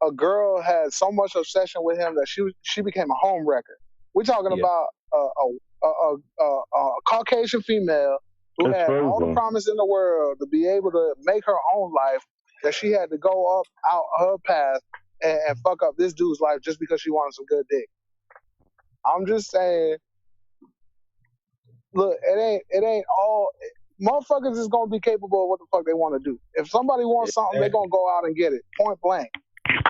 a girl had so much obsession with him that she became a home wrecker. We're talking about a Caucasian female who had all the promise in the world to be able to make her own life, that she had to go out her path and fuck up this dude's life just because she wanted some good dick. I'm just saying, look, it ain't all. Motherfuckers is gonna be capable of what the fuck they want to do. If somebody wants something, they're gonna go out and get it, point blank.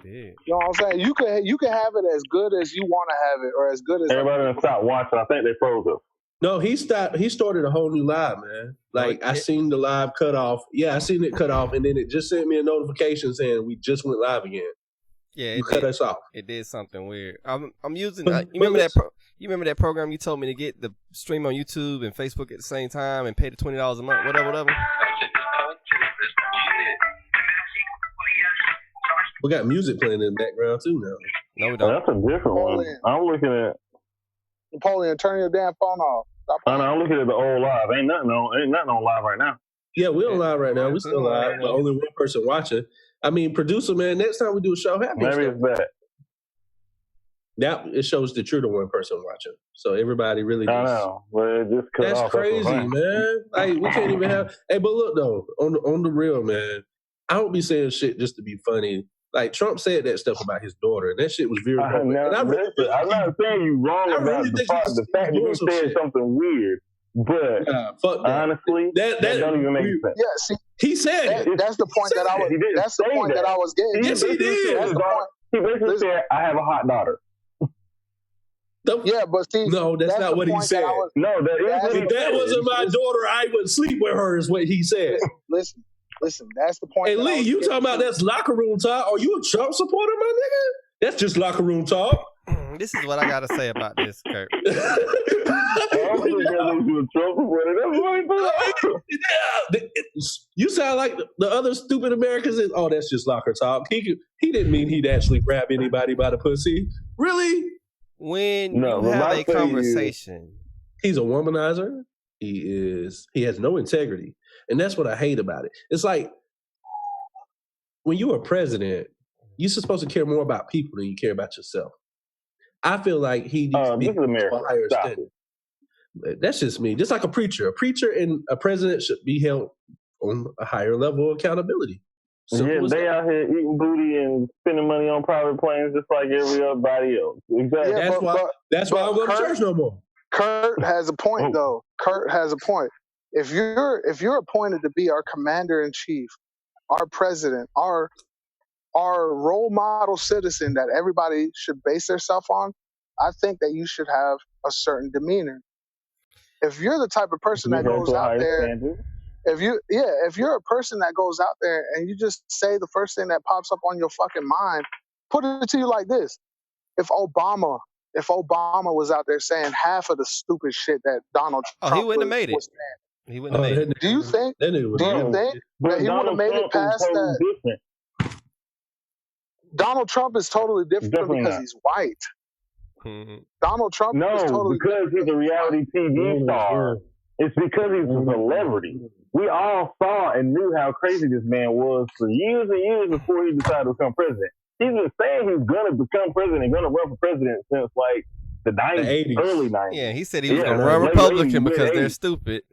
Yeah. You know what I'm saying? You can have it as good as you want to have it, or as good as everybody done stopped watching. I think they froze us. No, he stopped. He started a whole new live, man. Like I seen the live cut off. Yeah, I seen it cut off, and then it just sent me a notification saying we just went live again. Yeah, it cut us off. It did something weird. I'm using. You remember that? You remember that program you told me to get, the stream on YouTube and Facebook at the same time and pay the $20 a month, whatever. We got music playing in the background too now. No, we don't. That's a different one. I'm looking at Napoleon. Turn your damn phone off. I'm looking at the old live. Ain't nothing on live right now. Yeah, we're on live right now. We're still live, but only one person watching. I mean, producer man, next time we do a show, maybe it's that. Now it shows that you're the one person watching, so everybody really. I know, but it just cut that's off. Crazy, man. Like we can't even have. Hey, but look though, on the real, man, I don't be saying shit just to be funny. Like Trump said that stuff about his daughter, and that shit was very. I'm not saying you wrong about the fact that you said something weird, but honestly, that don't even make sense. Yeah, see, he said that's the point that I was. That's the point that I was getting. Yes, he did. He basically said, "I have a hot daughter." Yeah, but see, no, that's not what he said. If that wasn't my daughter, I wouldn't sleep with her. Is what he said. Listen. That's the point. Hey Lee, you talking about that's locker room talk? Are you a Trump supporter, my nigga? That's just locker room talk. This is what I gotta say about this, Kurt. You sound like the other stupid Americans. Oh, that's just locker talk. He didn't mean he'd actually grab anybody by the pussy. Really? When you have a conversation, he's a womanizer. He has no integrity, and that's what I hate about it. It's like when you're a president, you're supposed to care more about people than you care about yourself. I feel like he needs to be a higher standard. That's just me. Just like a preacher. A preacher and a president should be held on a higher level of accountability. Yeah, they out here eating booty and spending money on private planes just like everybody else. Exactly. Yeah, that's why I don't go to church no more. Kurt has a point, though. Kurt has a point. If you're appointed to be our commander in chief, our president, our role model citizen that everybody should base themselves on, I think that you should have a certain demeanor. If you're the type of person that goes out there, if you're a person that goes out there and you just say the first thing that pops up on your fucking mind, put it to you like this: if Obama was out there saying half of the stupid shit that Donald Trump he wouldn't have made it. He wouldn't have made it. Do you think that he would have made it past that? Different. Donald Trump is totally different because he's white. Mm-hmm. Donald Trump is totally because he's a reality TV star. It's because he's a celebrity. We all saw and knew how crazy this man was for years and years before he decided to become president. He's been saying he's going to become president and going to run for president since like the 90s, early 90s. Yeah, he said he was going to run Republican because they're stupid.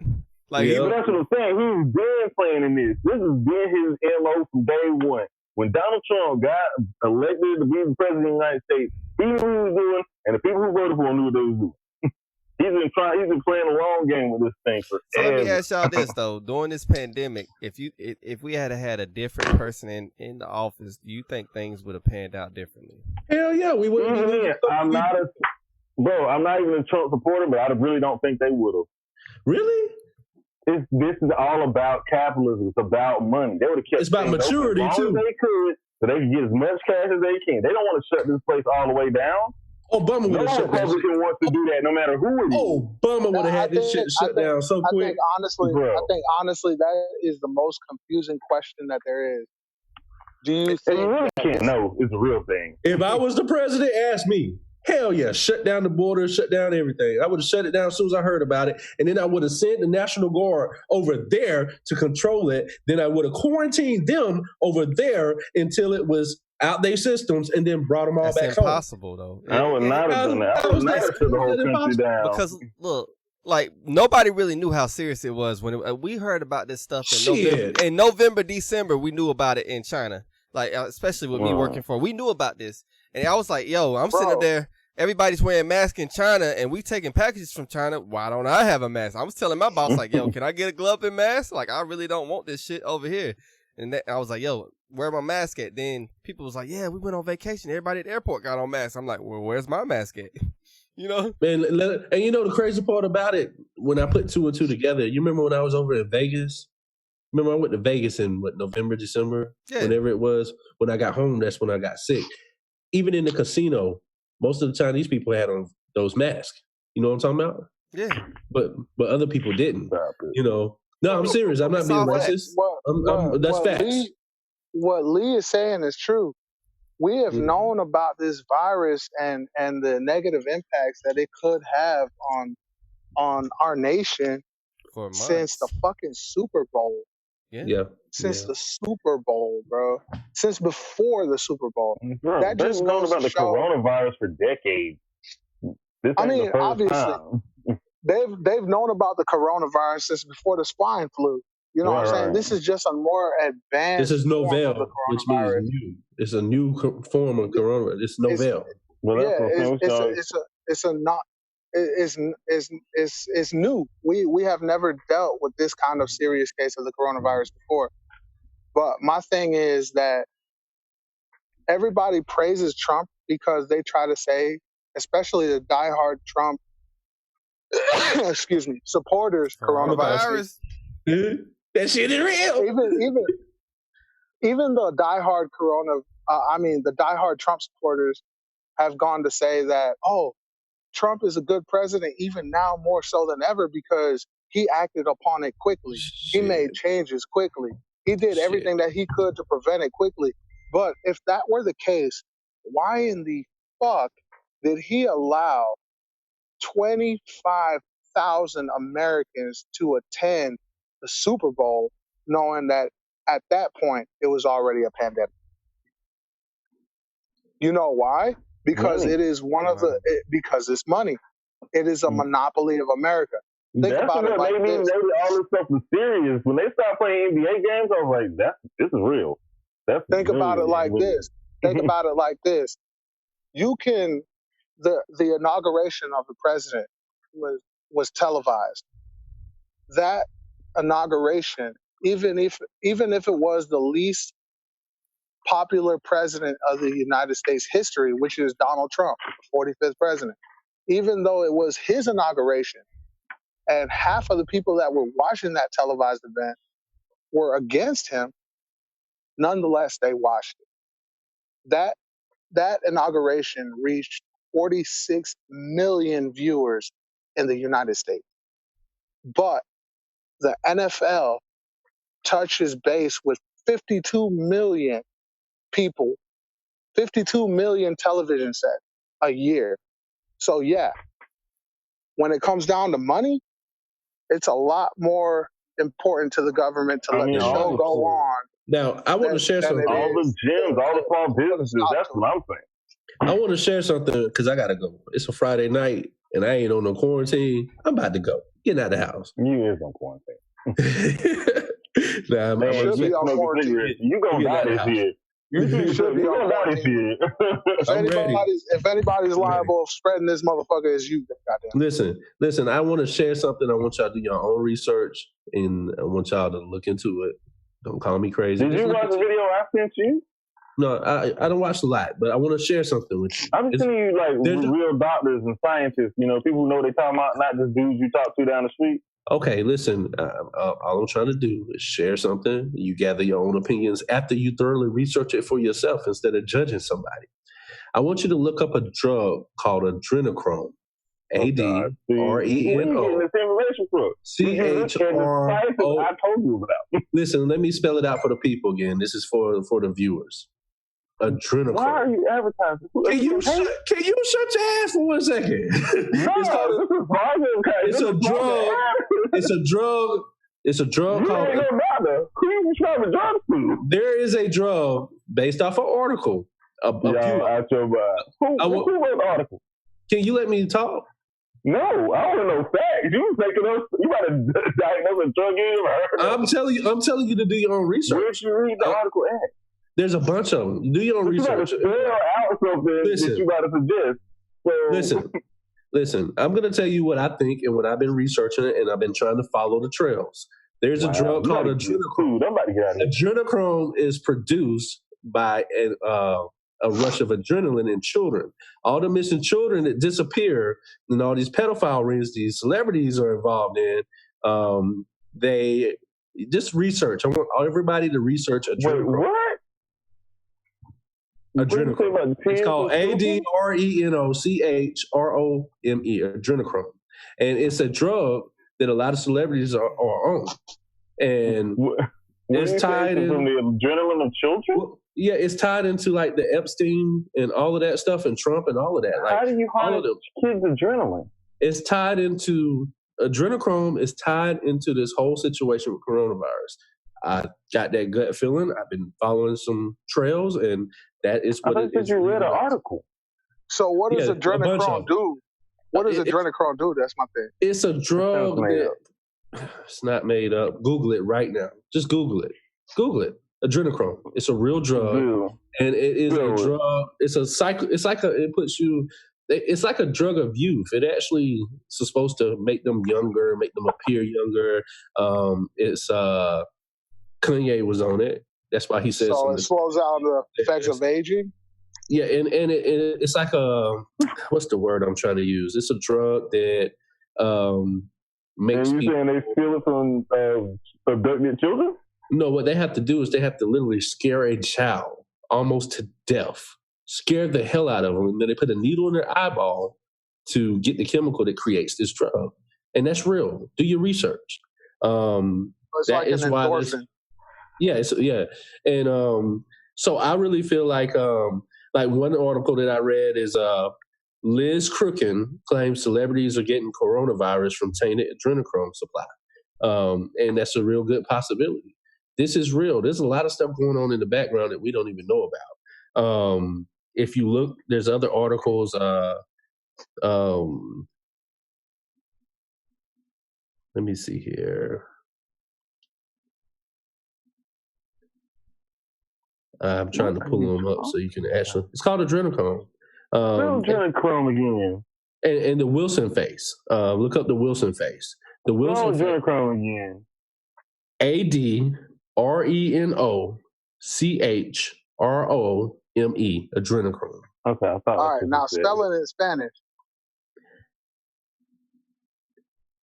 Like, but that's what I'm saying. He's been playing in this. This has been his MO from day one. When Donald Trump got elected to be the president of the United States, he knew what he was doing, and the people who voted for him knew what they was doing. He's been playing a long game with this thing for. So let me ask y'all this though: during this pandemic, if we had a different person in the office, do you think things would have panned out differently? Hell yeah, we would. I'm not even a Trump supporter, but I really don't think they would have. Really? This is all about capitalism. It's about money. They would have kept. It's about maturity too. They could, so they could get as much cash as they can. They don't want to shut this place all the way down. Obama would have shut down. No Republican wants to do that, no matter who it is. Obama would have had this shit shut down so quick. I think honestly, that is the most confusing question that there is. Do you And you think really that can't know. It's a real thing. If I was the president, ask me. Hell yeah, shut down the border, shut down everything. I would have shut it down as soon as I heard about it. And then I would have sent the National Guard over there to control it. Then I would have quarantined them over there until it was out their systems and then brought them all That's back impossible, though. I would not have done that. I would not have shut the whole country down. Because look, like nobody really knew how serious it was when we heard about this stuff in November, December. We knew about it in China, like especially with me working for. We knew about this, and I was like, "Yo, I'm sitting there. Everybody's wearing masks in China, and we taking packages from China. Why don't I have a mask?" I was telling my boss, like, "Yo, can I get a glove and mask? Like, I really don't want this shit over here." And I was like, "Yo, where my mask at?" Then people was like, "Yeah, we went on vacation. Everybody at the airport got on masks." I'm like, "Well, where's my mask at?" You know? Man, and you know the crazy part about it, when I put two and two together, you remember when I was over in Vegas? Remember I went to Vegas in November, December? Yeah. Whenever it was. When I got home, that's when I got sick. Even in the casino, most of the Chinese people had on those masks. You know what I'm talking about? Yeah. But other people didn't. You know. No, I'm serious. I'm not being racist. That's facts. What Lee is saying is true. We have known about this virus and the negative impacts that it could have on our nation since the fucking Super Bowl. Yeah. Since the Super Bowl, bro. Since before the Super Bowl. Bro, that just known goes about to the show, coronavirus for decades. This I ain't mean, the first obviously, time. they've known about the coronavirus since before the swine flu. You know what I'm saying? This is just a more advanced. This is novel, form of the which means new. It's a new form of coronavirus. It's novel. It's new. We have never dealt with this kind of serious case of the coronavirus before. But my thing is that everybody praises Trump because they try to say, especially the diehard Trump, supporters, coronavirus. That shit is real. Even the diehard Trump supporters have gone to say that, oh, Trump is a good president, even now more so than ever, because he acted upon it quickly. He made changes quickly. He did everything that he could to prevent it quickly. But if that were the case, why in the fuck did he allow 25,000 Americans to attend the Super Bowl, knowing that at that point it was already a pandemic? You know why? Because it is because it's money. It is a monopoly of America. Think about it like this. Maybe all this stuff was serious. When they started playing NBA games, I was like, this is real. Think about it like this. Think about it like this. You can the inauguration of the president was televised. That inauguration, even if it was the least popular president of the United States history, which is Donald Trump, the 45th president, even though it was his inauguration, and half of the people that were watching that televised event were against him, nonetheless, they watched it. That inauguration reached 46 million viewers in the United States. But the NFL touches base with 52 million people, 52 million television sets a year. So yeah, when it comes down to money, it's a lot more important to the government to let the show go on. Now, I want to share something. All the gyms, all the small businesses, that's what I'm saying. I want to share something because I got to go. It's a Friday night and I ain't on no quarantine. I'm about to go. Get out of the house. You is on quarantine. Nah, man, I'm be on quarantine. You gonna die this year. You should be on quarantine. If anybody's liable of spreading this motherfucker, is you. Goddamn. Listen. I want to share something. I want y'all to do your own research, and I want y'all to look into it. Don't call me crazy. Did you watch the video I sent you? No, I don't watch a lot, but I want to share something with you. I'm telling you, like real doctors and scientists. You know, people who know they talking about, not just dudes you talk to down the street. Okay, listen, all I'm trying to do is share something. You gather your own opinions after you thoroughly research it for yourself instead of judging somebody. I want you to look up a drug called adrenochrome. ADRENO. information from? CHRO. I told you about. Listen, let me spell it out for the people again. This is for the viewers. Adrenochrome. Why are you advertising? Can you shut your ass for 1 second? It's a drug. It's a drug. It's a drug called. Who you prescribing drugs to? There is a drug based off an article. Who wrote the article? Can you let me talk? No, I don't want to know facts. You making us. You got to diagnose a drug you ever heard of. I'm telling you to do your own research. Where should you read the article at? There's a bunch of them. Do your own research. You got to spell out something that you got to suggest. So. Listen. I'm going to tell you what I think and what I've been researching, and I've been trying to follow the trails. There's a drug called adrenochrome. Adrenochrome is produced by a rush of adrenaline in children. All the missing children that disappear and all these pedophile rings these celebrities are involved in, they just research. I want everybody to research adrenochrome. Wait, what? Adrenochrome. It's called ADRENOCHROME, adrenochrome. And it's a drug that a lot of celebrities are on. And it's tied in from the adrenaline of children? Well, yeah, it's tied into like the Epstein and all of that stuff and Trump and all of that. Like, how do you harness kids' adrenaline? It's tied into adrenochrome is tied into this whole situation with coronavirus. I got that gut feeling. I've been following some trails, and that is what it is. You read an article. So what does adrenochrome do? What does adrenochrome do? That's my thing. It's a drug it's not made up. Google it right now. Just Google it. Google it. Adrenochrome. It's a real drug, and it is a drug. It's a cycle. It's like it puts you. It's like a drug of youth. It actually is supposed to make them younger, make them appear younger. It's Kanye was on it. That's why he says. So it slows down the effects of aging. Yeah, and it's like what's the word I'm trying to use? It's a drug that makes. And you saying they steal it from abducted children? No, what they have to do is they have to literally scare a child almost to death, scare the hell out of them, and then they put a needle in their eyeball to get the chemical that creates this drug, and that's real. Do your research. It's that like is an endorphin. And so I really feel like one article that I read is Liz Crooken claims celebrities are getting coronavirus from tainted adrenochrome supply, and that's a real good possibility. This is real. There's a lot of stuff going on in the background that we don't even know about. If you look, there's other articles. Let me see here. I'm trying to pull them up so you can actually. It's called adrenochrome. Adrenochrome again. And the Wilson face. Look up the Wilson face. The Wilson adrenochrome again. ADRENOCHROME, adrenochrome. Okay, I thought. All right, now spell it in Spanish.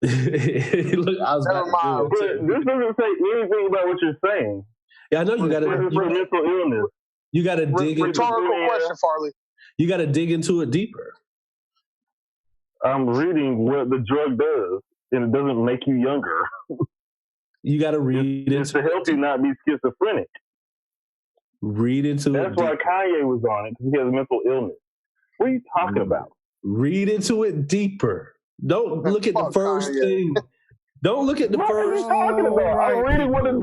Look, I was Never mind. But this doesn't say anything about what you're saying. Yeah, I know you got to. Mental illness. You got to dig. Rhetorical question, Farley. You got to dig into it deeper. I'm reading what the drug does, and it doesn't make you younger. You got to read it's to help you not be schizophrenic. Read into it. That's why Kanye was on it, because he has mental illness. What are you talking about? Read into it deeper. Don't look at the first thing. Don't look at the first. What are you talking about? I'm reading what it.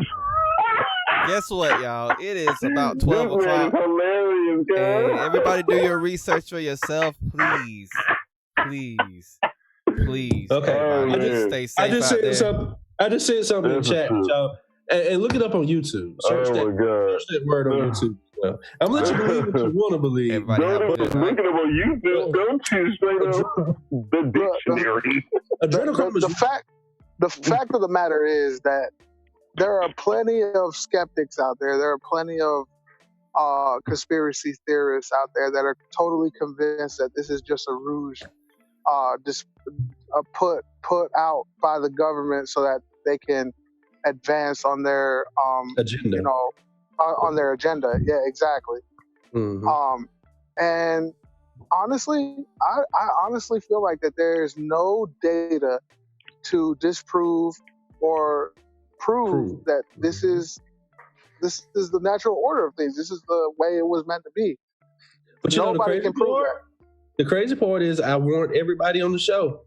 Guess what, y'all? It is about 12 o'clock. Hilarious, guys. And everybody do your research for yourself, please. Please. Okay. Stay safe. I just said something in chat, y'all. And look it up on YouTube. Search that word on YouTube. I'm going to let you believe what you want to believe. Looking up on YouTube, don't you straight up the dictionary. The fact of the matter is that there are plenty of skeptics out there. There are plenty of conspiracy theorists out there that are totally convinced that this is just a ruse, just put out by the government so that they can advance on their agenda. On their agenda. Yeah, exactly. Mm-hmm. And honestly, I honestly feel like that there's no data to disprove or prove that this is the natural order of things. This is the way it was meant to be. But nobody can prove that. The crazy part is I warned everybody on the show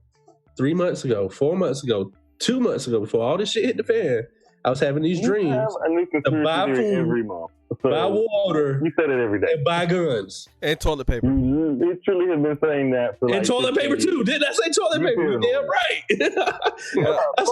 3 months ago, 4 months ago, 2 months ago, before all this shit hit the fan. I was having these dreams to buy food every month, buy water, you said it every day, and buy guns and toilet paper. You literally have been saying that for and toilet paper too. Didn't I say toilet paper? You're damn right. I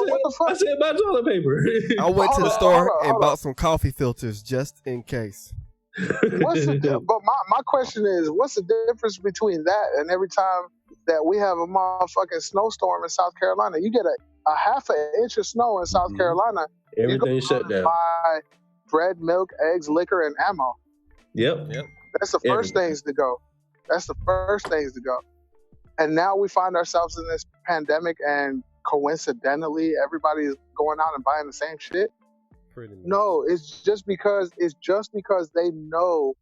said buy toilet paper. I went to the store and bought some coffee filters just in case. But my question is, what's the difference between that and every time that we have a motherfucking snowstorm in South Carolina? You get a half an inch of snow in South Carolina. Everything shut down. Buy bread, milk, eggs, liquor, and ammo. Yep. That's the first things to go. And now we find ourselves in this pandemic, and coincidentally, everybody's going out and buying the same shit. No, it's just because they know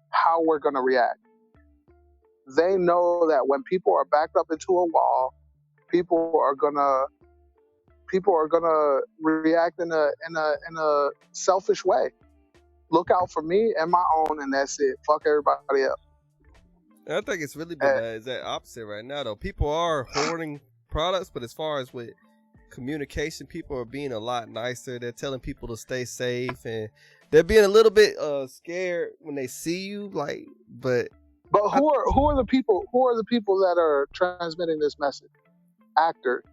how we're gonna react. They know that when people are backed up into a wall, people are gonna react in a selfish way. Look out for me and my own, and that's it. Fuck everybody else. And I think it's really been that opposite right now, though. People are hoarding products, but as far as with communication, people are being a lot nicer. They're telling people to stay safe, and they're being a little bit scared when they see you. But who are the people? Who are the people that are transmitting this message? Actors.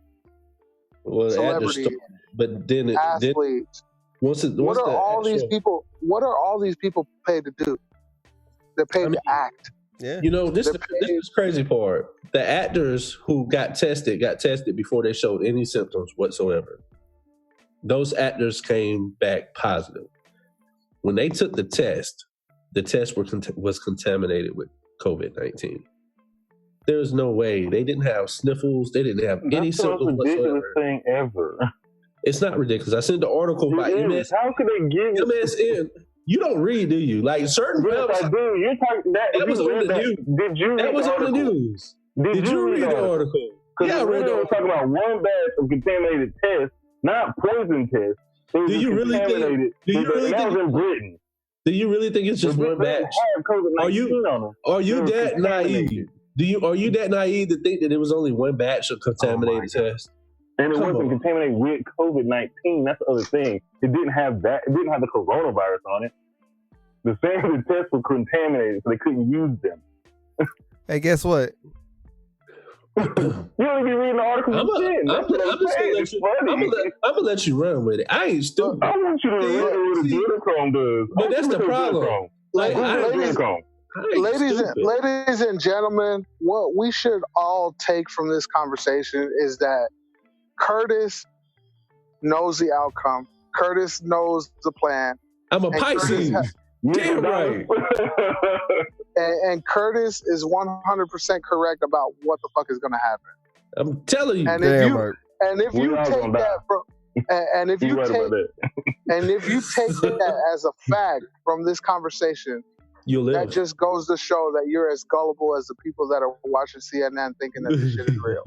Well, celebrities, but then athletes. What are all these people paid to do? They're paid to act. Yeah. You know, this is crazy part. The actors who got tested before they showed any symptoms whatsoever. Those actors came back positive. When they took the test was contaminated with COVID-19. There's no way. They didn't have sniffles. They didn't have any symptoms whatsoever. That's the ridiculous thing ever. It's not ridiculous. I sent the article by MS. How could they give MSN? You don't read, do you? Like certain websites. I do. You're talking that was on the news. Did you? That was on the news. Did you read the article? Yeah, I read the article. Talking about one batch of contaminated tests, not poison tests. Do you really think? That was in Britain. Do you really think it's just one batch? Are you that naive? Are you that naive to think that it was only one batch of contaminated tests? And it wasn't contaminated with COVID-19. That's the other thing. It didn't have that. It didn't have the coronavirus on it. The sample tests were contaminated, so they couldn't use them. Hey, guess what? You don't even read the article. I'm gonna let you run with it. I ain't stupid. I want you to read what a Glitterchrome does. But that's the problem. Ladies and gentlemen, what we should all take from this conversation is that Curtis knows the outcome. Curtis knows the plan. I'm a Pisces. Damn right. And Curtis is 100% correct about what the fuck is going to happen. I'm telling you. And if you take that as a fact from this conversation, you'll live. That just goes to show that you're as gullible as the people that are watching CNN thinking that this shit is real.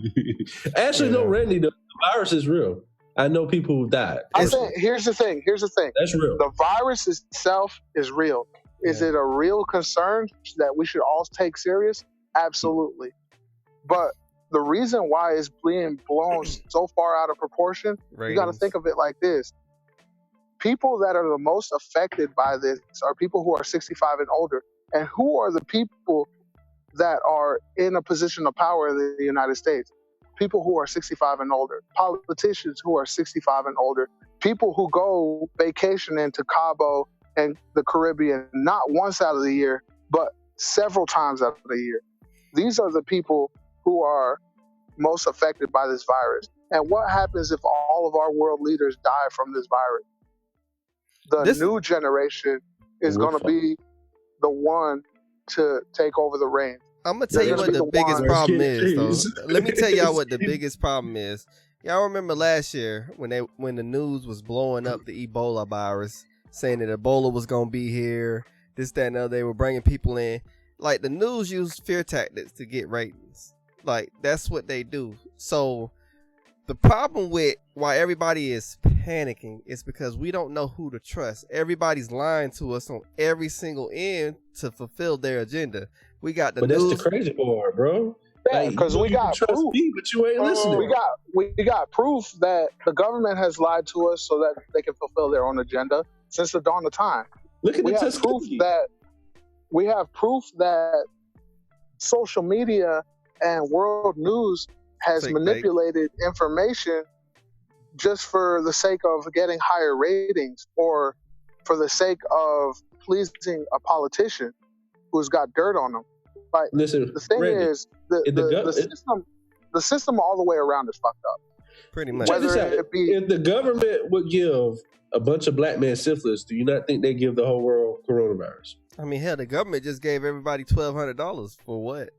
Actually, no, Randy, the virus is real. I know people who died. I'm saying, here's the thing. That's real. The virus itself is real. Is it a real concern that we should all take serious? Absolutely. But the reason why it's being blown so far out of proportion, you got to think of it like this. People that are the most affected by this are people who are 65 and older. And who are the people that are in a position of power in the United States? People who are 65 and older. Politicians who are 65 and older. People who go vacationing to Cabo and the Caribbean, not once out of the year, but several times out of the year. These are the people who are most affected by this virus. And what happens if all of our world leaders die from this virus? The new generation is going to be the one to take over the reins. I'm going to tell you what the biggest problem is, though. Let me tell y'all what the biggest problem is. Y'all remember last year when the news was blowing up the Ebola virus, saying that Ebola was going to be here, this, that, and other. They were bringing people in. Like, the news used fear tactics to get ratings. Like, that's what they do. So, The problem with why everybody is panicking is because we don't know who to trust. Everybody's lying to us on every single end to fulfill their agenda. We got the But news. that's the crazy part, bro. Yeah, because we got trust proof. me, but you ain't listening. We got proof that the government has lied to us so that they can fulfill their own agenda since the dawn of time. Look at We the have proof that social media and world news has Fake manipulated information just for the sake of getting higher ratings or for the sake of pleasing a politician who's got dirt on them. Like, Listen, the thing Randy, is, the system all the way around is fucked up. Pretty much. check this out. If the government would give a bunch of black men syphilis, do you not think they give the whole world coronavirus? I mean, hell, the government just gave everybody $1,200 for what?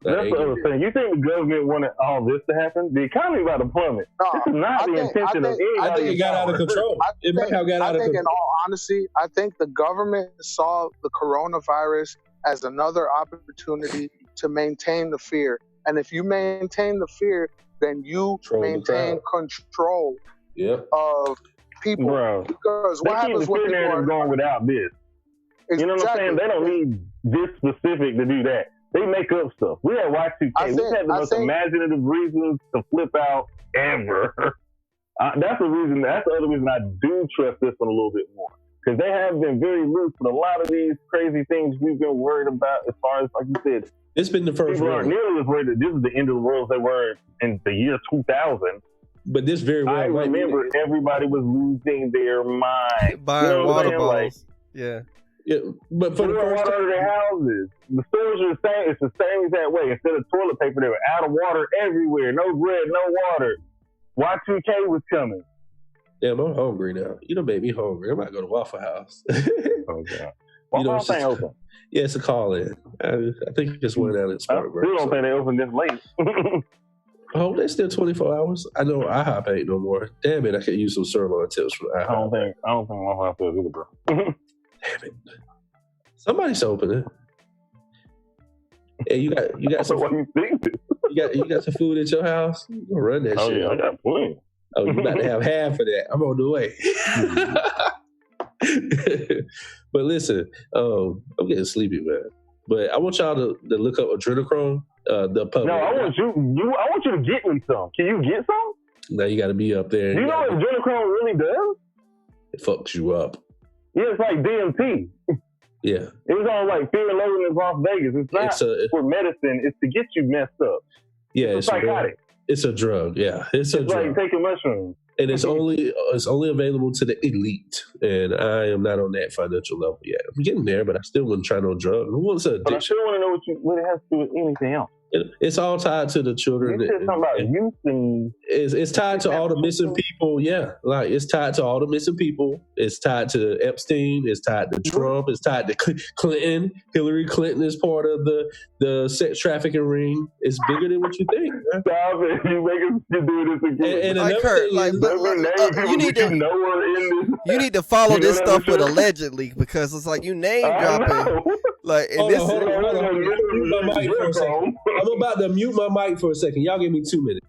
That's the other thing. You think the government wanted all this to happen? The economy about to plummet. This is not the intention of anybody. I think it got out of control. It might have got out of control. In all honesty, I think the government saw the coronavirus as another opportunity to maintain the fear. And if you maintain the fear, then you maintain control of people. Bro, because what happens when people are going without this? Exactly. You know what I'm saying? They don't need this specific to do that. They make up stuff. We had Y2K. We had the most imaginative reasons to flip out ever. That's the reason. That's the other reason I do trust this one a little bit more, because they have been very loose with a lot of these crazy things we've been worried about. As far as, like you said, it's been the first. People aren't nearly as worried that this is the end of the world as they were in the year 2000. But this very well. I remember everybody was losing their mind. Buying water bottles. Like, yeah, but for the first water to their houses. The stores are the same. It's the same exact way. Instead of toilet paper, they were out of water everywhere. No bread, no water. Y2K was coming. Damn, I'm hungry now. You done made me hungry. I'm about to go to Waffle House. Okay. Waffle House ain't open. Yeah, it's a call in. I think it's one out in Spartanburg. I still don't think they open this late. Oh, they still 24 hours. I know IHOP ain't no more. Damn it, I could use some sirloin tips from IHOP. I don't think Waffle House is either, bro. Damn it. Somebody's opening. Hey, you got some. What you think? You got some food at your house? You gonna run that shit? Yeah, I got plenty. Oh, you about to have half of that? I'm on the way. But listen, I'm getting sleepy, man. But I want y'all to look up adrenochrome. The public. No, I want you to get me some. Can you get some? Now you got to be up there. You know what adrenochrome really does? It fucks you up. Yeah, it's like DMT. Yeah. It was on like Fear and Loathing in Las Vegas. It's not for medicine. It's to get you messed up. Yeah, it's psychotic. It's a drug. Yeah, it's a drug. Like taking mushrooms. And it's only available to the elite. And I am not on that financial level yet. I'm getting there, but I still wouldn't try no drug. Who wants an addiction? But I still want to know what it has to do with anything else. It's all tied to the children. You said something about youth and it's tied to all the missing people. Yeah, like it's tied to all the missing people. It's tied to Epstein. It's tied to Trump. It's tied to Clinton. Hillary Clinton is part of the sex trafficking ring. It's bigger than what you think. Man. Stop it! You make us do this again. And like Kurt, you need to you need to follow this stuff with allegedly, because it's like you name dropping. Like, and hold on. Mute my mic for a second. I'm about to mute my mic for a second. Y'all give me 2 minutes.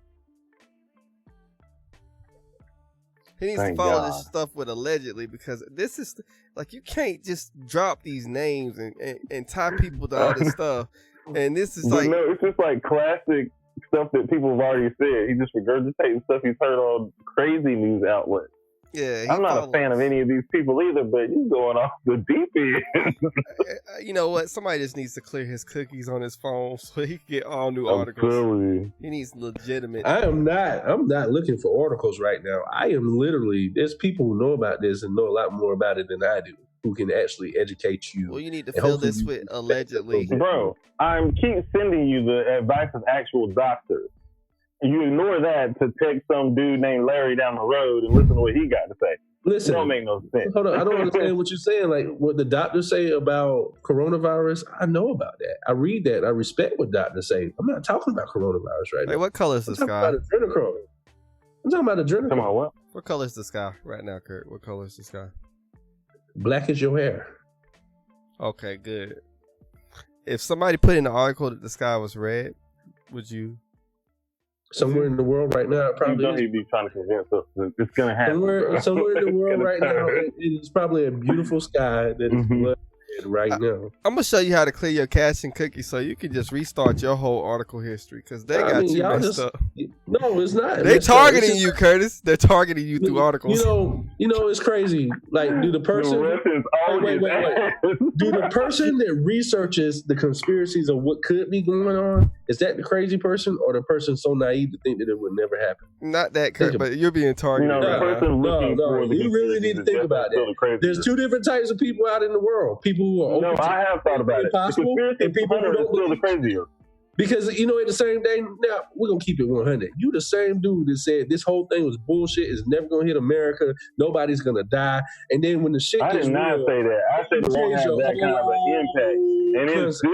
He needs to follow this stuff with allegedly, because this is like, you can't just drop these names and tie people to all this stuff. And this is like, no, it's just like classic stuff that people have already said. He just regurgitating stuff he's heard on crazy news outlets. Yeah, I'm not a fan of any of these people either, but you going off the deep end. You know what? Somebody just needs to clear his cookies on his phone so he can get all new articles. He needs legitimate. I'm not looking for articles right now. I am literally, there's people who know about this and know a lot more about it than I do, who can actually educate you. Well, you need to fill this with allegedly. Bro, I keep sending you the advice of actual doctors. You ignore that to text some dude named Larry down the road and listen to what he got to say. Listen, it don't make no sense. Hold on, I don't understand what you're saying. Like what the doctors say about coronavirus, I know about that. I read that. I respect what doctors say. I'm not talking about coronavirus right now. What color is the sky? I'm talking about adrenochrome. Come on, what? What color is the sky right now, Kurt? What color is the sky? Black as your hair. Okay, good. If somebody put in the article that the sky was red, would you? Somewhere in the world right now, it probably he'd be trying to convince us that it's going to happen. Somewhere in the world right now, it is probably a beautiful sky that is blood right now. I'm gonna show you how to clear your cache and cookies so you can just restart your whole article history because they got you messed up. No, it's not. They targeting you, Curtis. They're targeting you through articles. You know, it's crazy. Like, do the person wait. Do the person that researches the conspiracies of what could be going on, is that the crazy person or the person so naive to think that it would never happen? Not that, Curtis, but you're being targeted. No. You really need to think about that. There's two different types of people out in the world. People who are open to I have thought about it. Possible, and people who don't feel the crazier. Because, you know, at the same day, now, we're going to keep it 100. You the same dude that said this whole thing was bullshit, it's never going to hit America, nobody's going to die. And then when the shit gets real... I did not say that. I said it won't have that kind of an impact. And it's still,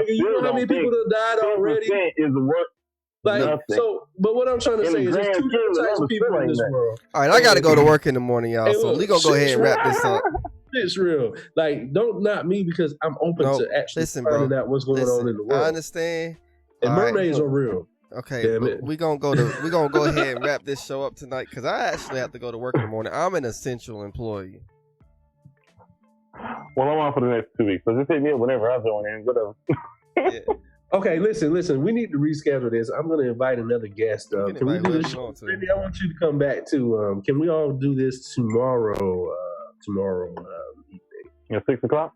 you know how many people that died already? Is worth nothing. So, but what I'm trying to say is there's two different types of people in this world. All right, I got to go to work in the morning, y'all, so we're going to go ahead and wrap this up. It's real. Like, don't knock me because I'm open to actually finding out what's going on in the world. I understand. And mermaids are real. Okay, we're gonna go ahead and wrap this show up tonight because I actually have to go to work in the morning. I'm an essential employee. Well, I'm on for the next 2 weeks, so just hit me up whenever I join in. Whatever. Yeah. Okay, listen. We need to reschedule this. I'm going to invite another guest. Can we do this show? Maybe I want you to come back to. Can we all do this tomorrow? Evening. At 6 o'clock?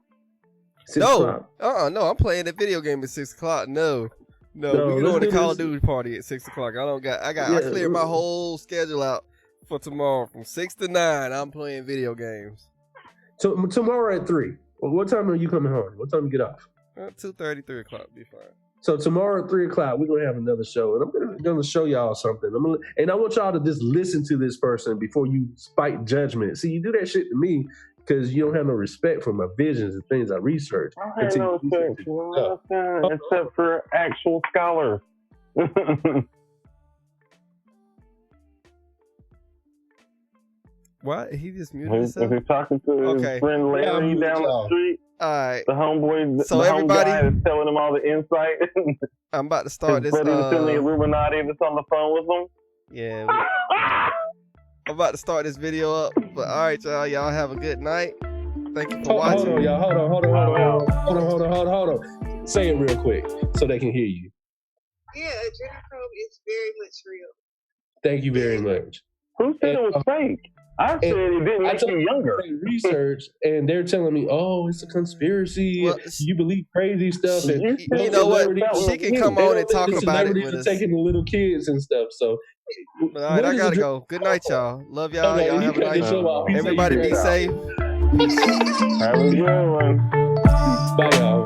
6 o'clock. No. I'm playing a video game at 6 o'clock. No, we going to Call of Duty party at 6 o'clock. I cleared my whole schedule out for tomorrow from 6 to 9. I'm playing video games. So tomorrow at 3. What time are you coming home? What time you get off? 2:30, 3 o'clock. Be fine. So tomorrow at 3 o'clock, we're gonna have another show, and I'm gonna show y'all something. I want y'all to just listen to this person before you spike judgment. See, you do that shit to me because you don't have no respect for my visions and things I research. I have no respect, except for actual scholars. What? He just muted himself? He's talking to his friend Larry down the street. All right. The homeboy, so everybody guy is telling him all the insight. I'm about to start this. Brother was telling the Illuminati that's on the phone with him. Yeah. I'm about to start this video up. But all right, y'all have a good night. Thank you for watching. Hold on, y'all. Hold on. Say it real quick so they can hear you. Yeah, adrenochrome is very much real. Thank you very much. Who said it was fake? I said it didn't make you younger. Research, and they're telling me, "Oh, it's a conspiracy. Well, you believe crazy stuff." And you know what? She can come on and talk about it with us. Taking the little kids and stuff. So, all right, I gotta go. Good night, y'all. Love y'all. Okay, y'all have a nice show. Everybody be safe. Have a good one. Bye, y'all.